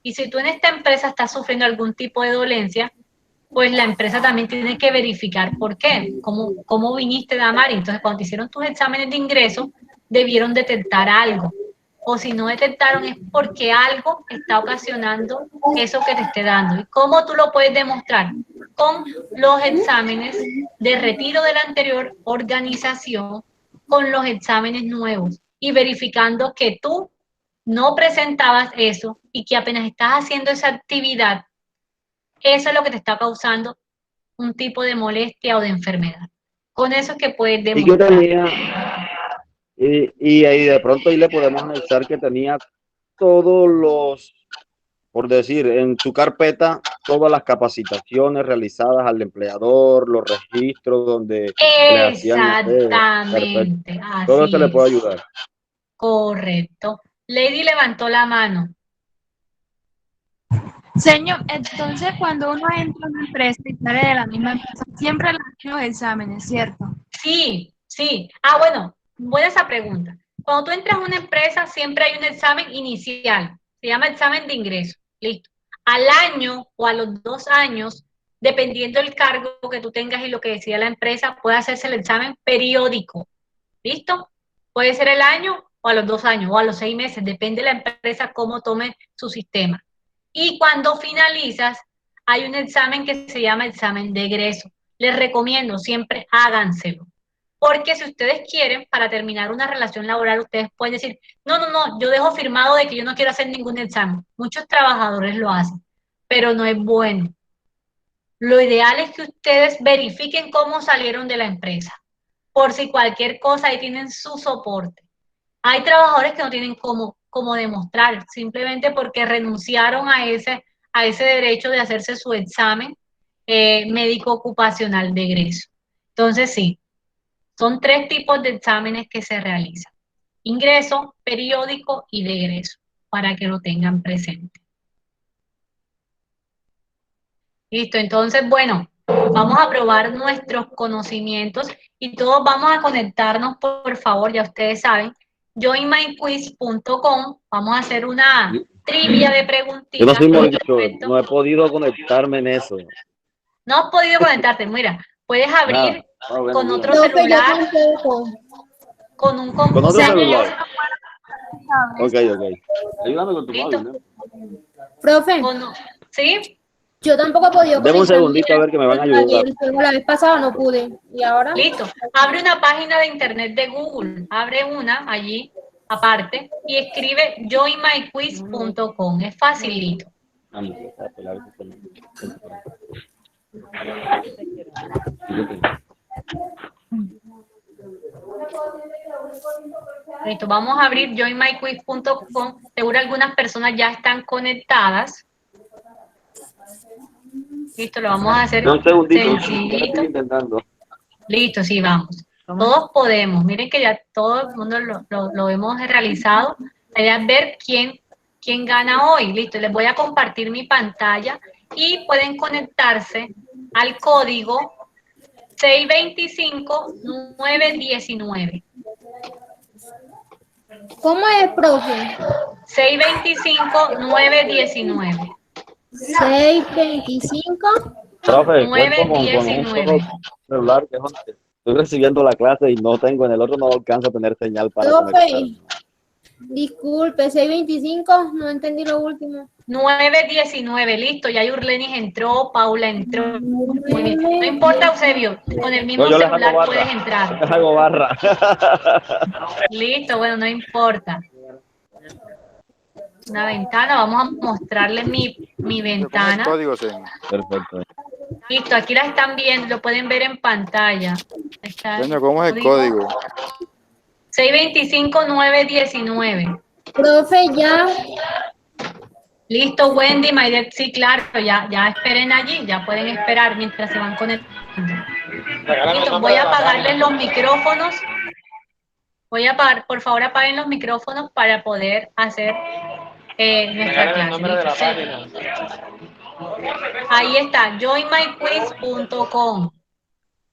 Y si tú en esta empresa estás sufriendo algún tipo de dolencia, pues la empresa también tiene que verificar por qué, cómo viniste de Amari. Entonces, cuando te hicieron tus exámenes de ingreso, debieron detectar algo. O si no detectaron es porque algo está ocasionando eso que te esté dando. ¿Y cómo tú lo puedes demostrar? Con los exámenes de retiro de la anterior organización, con los exámenes nuevos y verificando que tú no presentabas eso y que apenas estás haciendo esa actividad, eso es lo que te está causando un tipo de molestia o de enfermedad. Con eso es que puedes Y que demostrar. tenía, y ahí de pronto ahí le podemos analizar que tenía todos los, por decir, en su carpeta, todas las capacitaciones realizadas al empleador, los registros donde le hacían hacer. Perfecto. Exactamente, Todo eso le así puede es. ayudar. Correcto. Lady levantó la mano. Señor, entonces cuando uno entra a una empresa y sale de la misma empresa, siempre le hacen los exámenes, ¿cierto? Sí, sí. Ah, bueno, buena esa pregunta. Cuando tú entras a una empresa, siempre hay un examen inicial. Se llama examen de ingreso. Listo. Al año o a los 2 años, dependiendo del cargo que tú tengas y lo que decida la empresa, puede hacerse el examen periódico. ¿Listo? Puede ser el año o a los 2 años o a los 6 meses. Depende de la empresa cómo tome su sistema. Y cuando finalizas, hay un examen que se llama examen de egreso. Les recomiendo, siempre háganselo. Porque si ustedes quieren, para terminar una relación laboral, ustedes pueden decir, no, yo dejo firmado de que yo no quiero hacer ningún examen. Muchos trabajadores lo hacen, pero no es bueno. Lo ideal es que ustedes verifiquen cómo salieron de la empresa. Por si cualquier cosa, ahí tienen su soporte. Hay trabajadores que no tienen cómo demostrar, simplemente porque renunciaron a ese derecho de hacerse su examen médico ocupacional de egreso. Entonces, sí, son 3 tipos de exámenes que se realizan. Ingreso, periódico y de egreso, para que lo tengan presente. Listo, entonces, bueno, vamos a probar nuestros conocimientos y todos vamos a conectarnos, por favor, ya ustedes saben, joinmyquiz.com, vamos a hacer una trivia de preguntitas. Yo no soy moricho, no he podido conectarme en eso. No has podido conectarte, mira, puedes abrir Bueno, con mira. otro No, que yo celular, tampoco. con un Con otro computador. celular. Ok. Ayúdame con tu ¿Listo? móvil, ¿no? Profe, ¿Sí? yo tampoco he podido Deme un conectarme segundito a ver que me van a al ayudar. juego la vez pasada, no pude. ¿Y ahora? Listo. Abre una página de internet de Google. Abre una allí, aparte, y escribe joinmyquiz.com. Es facilito. Listo, vamos a abrir joinmyquiz.com. Seguro algunas personas ya están conectadas. Listo, lo vamos a hacer Un segundito, ya lo sencillito. estoy intentando. Listo, sí, vamos. Todos podemos. Miren que ya todo el mundo lo hemos realizado. La idea es ver quién gana hoy. Listo, les voy a compartir mi pantalla y pueden conectarse al código 625-919. ¿Cómo es, profe? 625-919. 625. Profe, cuento con un 919. solo celular, que es donde estoy recibiendo la clase y no tengo, en el otro no alcanzo a tener señal para conectar. Profe, disculpe, 625, no entendí lo último. 919, listo, ya Yurlenis entró, Paula entró. Muy bien. No importa, Eusebio, con el mismo No, yo les hago celular barra. puedes Yo entrar. les hago barra. Listo, bueno, no importa. Una ventana, vamos a mostrarles mi ventana. Perfecto. Listo, aquí la están viendo, lo pueden ver en pantalla. Está el ¿Cómo es el código? 625-919. Profe, ya. Listo, Wendy, Maidet, sí, claro, ya esperen allí, ya pueden esperar mientras se van conectando. Listo, voy a apagarles los micrófonos. Voy a apagar, por favor, apaguen los micrófonos para poder hacer nuestra clase. ¿Listo? Sí. Ahí está, joinmyquiz.com.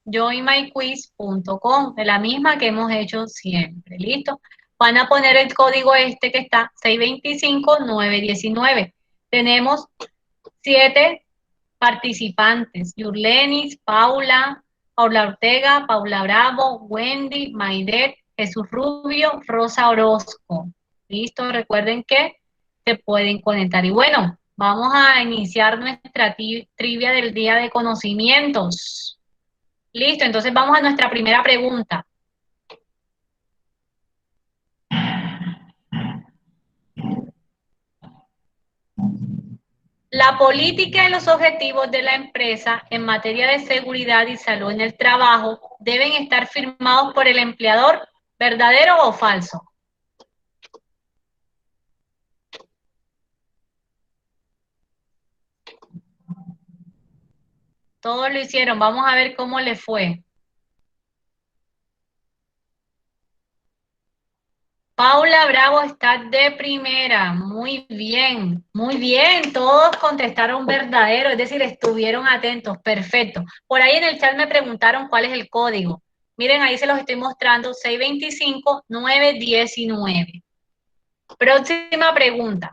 joinmyquiz.com, de la misma que hemos hecho siempre. ¿Listo? Van a poner el código este que está 625-919. Tenemos 7 participantes: Yurlenis, Paula Ortega, Paula Bravo, Wendy, Maidet, Jesús Rubio, Rosa Orozco. Listo, recuerden que se pueden conectar. Y bueno, vamos a iniciar nuestra trivia del día de conocimientos. Listo, entonces vamos a nuestra primera pregunta. La política y los objetivos de la empresa en materia de seguridad y salud en el trabajo deben estar firmados por el empleador, ¿verdadero o falso? Todos lo hicieron, vamos a ver cómo le fue. Paula Bravo está de primera, muy bien, todos contestaron verdadero, es decir, estuvieron atentos, perfecto. Por ahí en el chat me preguntaron cuál es el código. Miren, ahí se los estoy mostrando, 625-919. Próxima pregunta.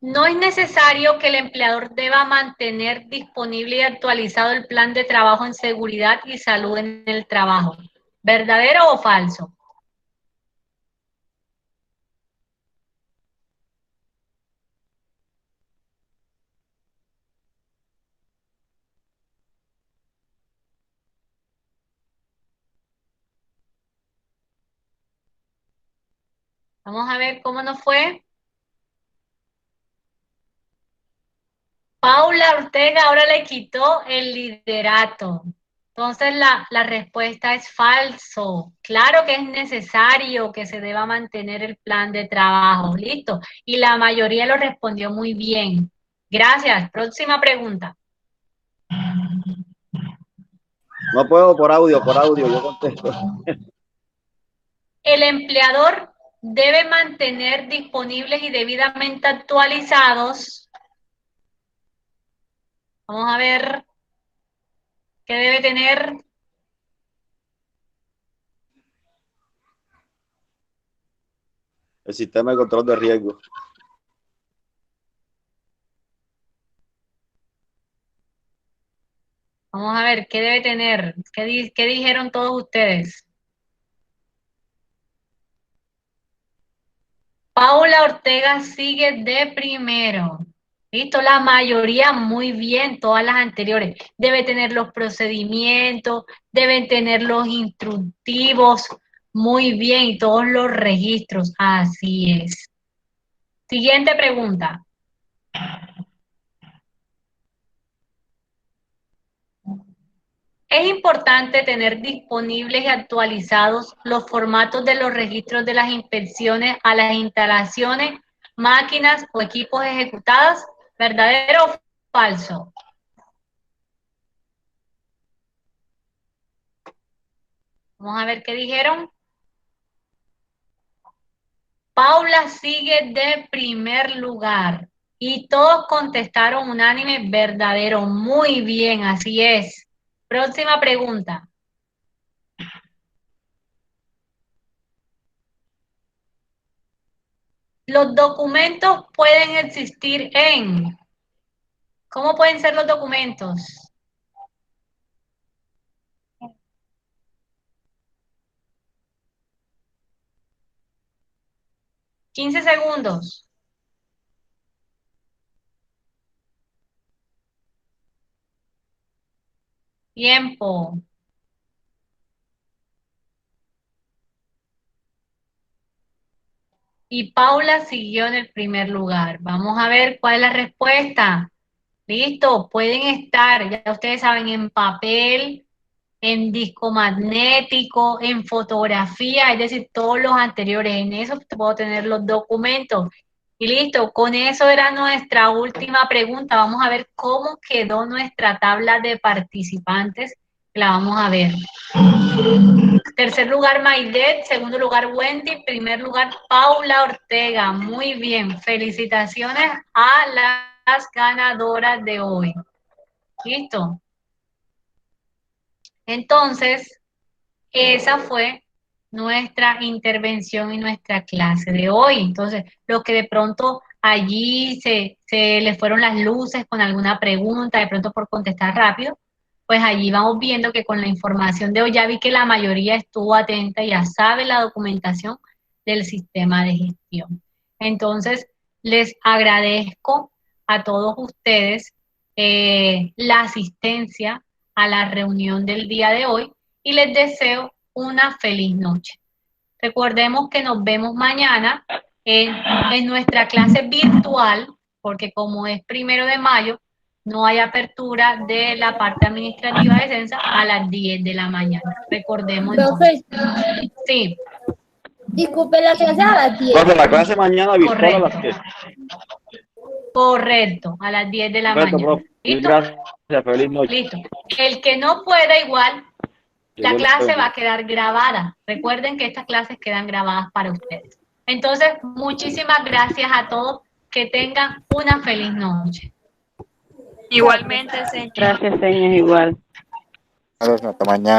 No es necesario que el empleador deba mantener disponible y actualizado el plan de trabajo en seguridad y salud en el trabajo. ¿Verdadero o falso? Vamos a ver cómo nos fue. Paula Ortega ahora le quitó el liderato. Entonces la respuesta es falso. Claro que es necesario que se deba mantener el plan de trabajo. Listo. Y la mayoría lo respondió muy bien. Gracias. Próxima pregunta. No puedo por audio, yo contesto. El empleador debe mantener disponibles y debidamente actualizados. Vamos a ver qué debe tener. El sistema de control de riesgo. Vamos a ver qué debe tener. ¿Qué dijeron todos ustedes? Paula Ortega sigue de primero. Listo, la mayoría muy bien, todas las anteriores. Debe tener los procedimientos, deben tener los instructivos, muy bien, y todos los registros. Así es. Siguiente pregunta. Es importante tener disponibles y actualizados los formatos de los registros de las inspecciones a las instalaciones, máquinas o equipos ejecutadas. ¿Verdadero o falso? Vamos a ver qué dijeron. Paula sigue de primer lugar y todos contestaron unánime verdadero. Muy bien, así es. Próxima pregunta. Los documentos pueden existir en... ¿Cómo pueden ser los documentos? $15 segundos. Tiempo. Y Paula siguió en el primer lugar. Vamos a ver cuál es la respuesta. Listo, pueden estar, ya ustedes saben, en papel, en disco magnético, en fotografía, es decir, todos los anteriores. En eso puedo tener los documentos. Y listo, con eso era nuestra última pregunta. Vamos a ver cómo quedó nuestra tabla de participantes. La vamos a ver. Tercer lugar, Maidet. Segundo lugar, Wendy. Primer lugar, Paula Ortega. Muy bien. Felicitaciones a las ganadoras de hoy. ¿Listo? Entonces, esa fue nuestra intervención y nuestra clase de hoy. Entonces, lo que de pronto allí se les fueron las luces con alguna pregunta, de pronto por contestar rápido, pues allí vamos viendo que con la información de hoy ya vi que la mayoría estuvo atenta y ya sabe la documentación del sistema de gestión. Entonces, les agradezco a todos ustedes la asistencia a la reunión del día de hoy y les deseo una feliz noche. Recordemos que nos vemos mañana en nuestra clase virtual, porque como es 1 de mayo, no hay apertura de la parte administrativa de Censa a las 10 de la mañana. Recordemos entonces. Sí. Disculpe, la clase a las 10. Entonces, la clase mañana virtual a las 10. Correcto, a las 10 de la mañana. Profe. ¿Listo? Gracias, feliz noche. Listo. El que no pueda igual, la clase va a quedar grabada. Recuerden que estas clases quedan grabadas para ustedes. Entonces, muchísimas gracias a todos. Que tengan una feliz noche. Igualmente, señor. Gracias, señor, igual. Hasta mañana.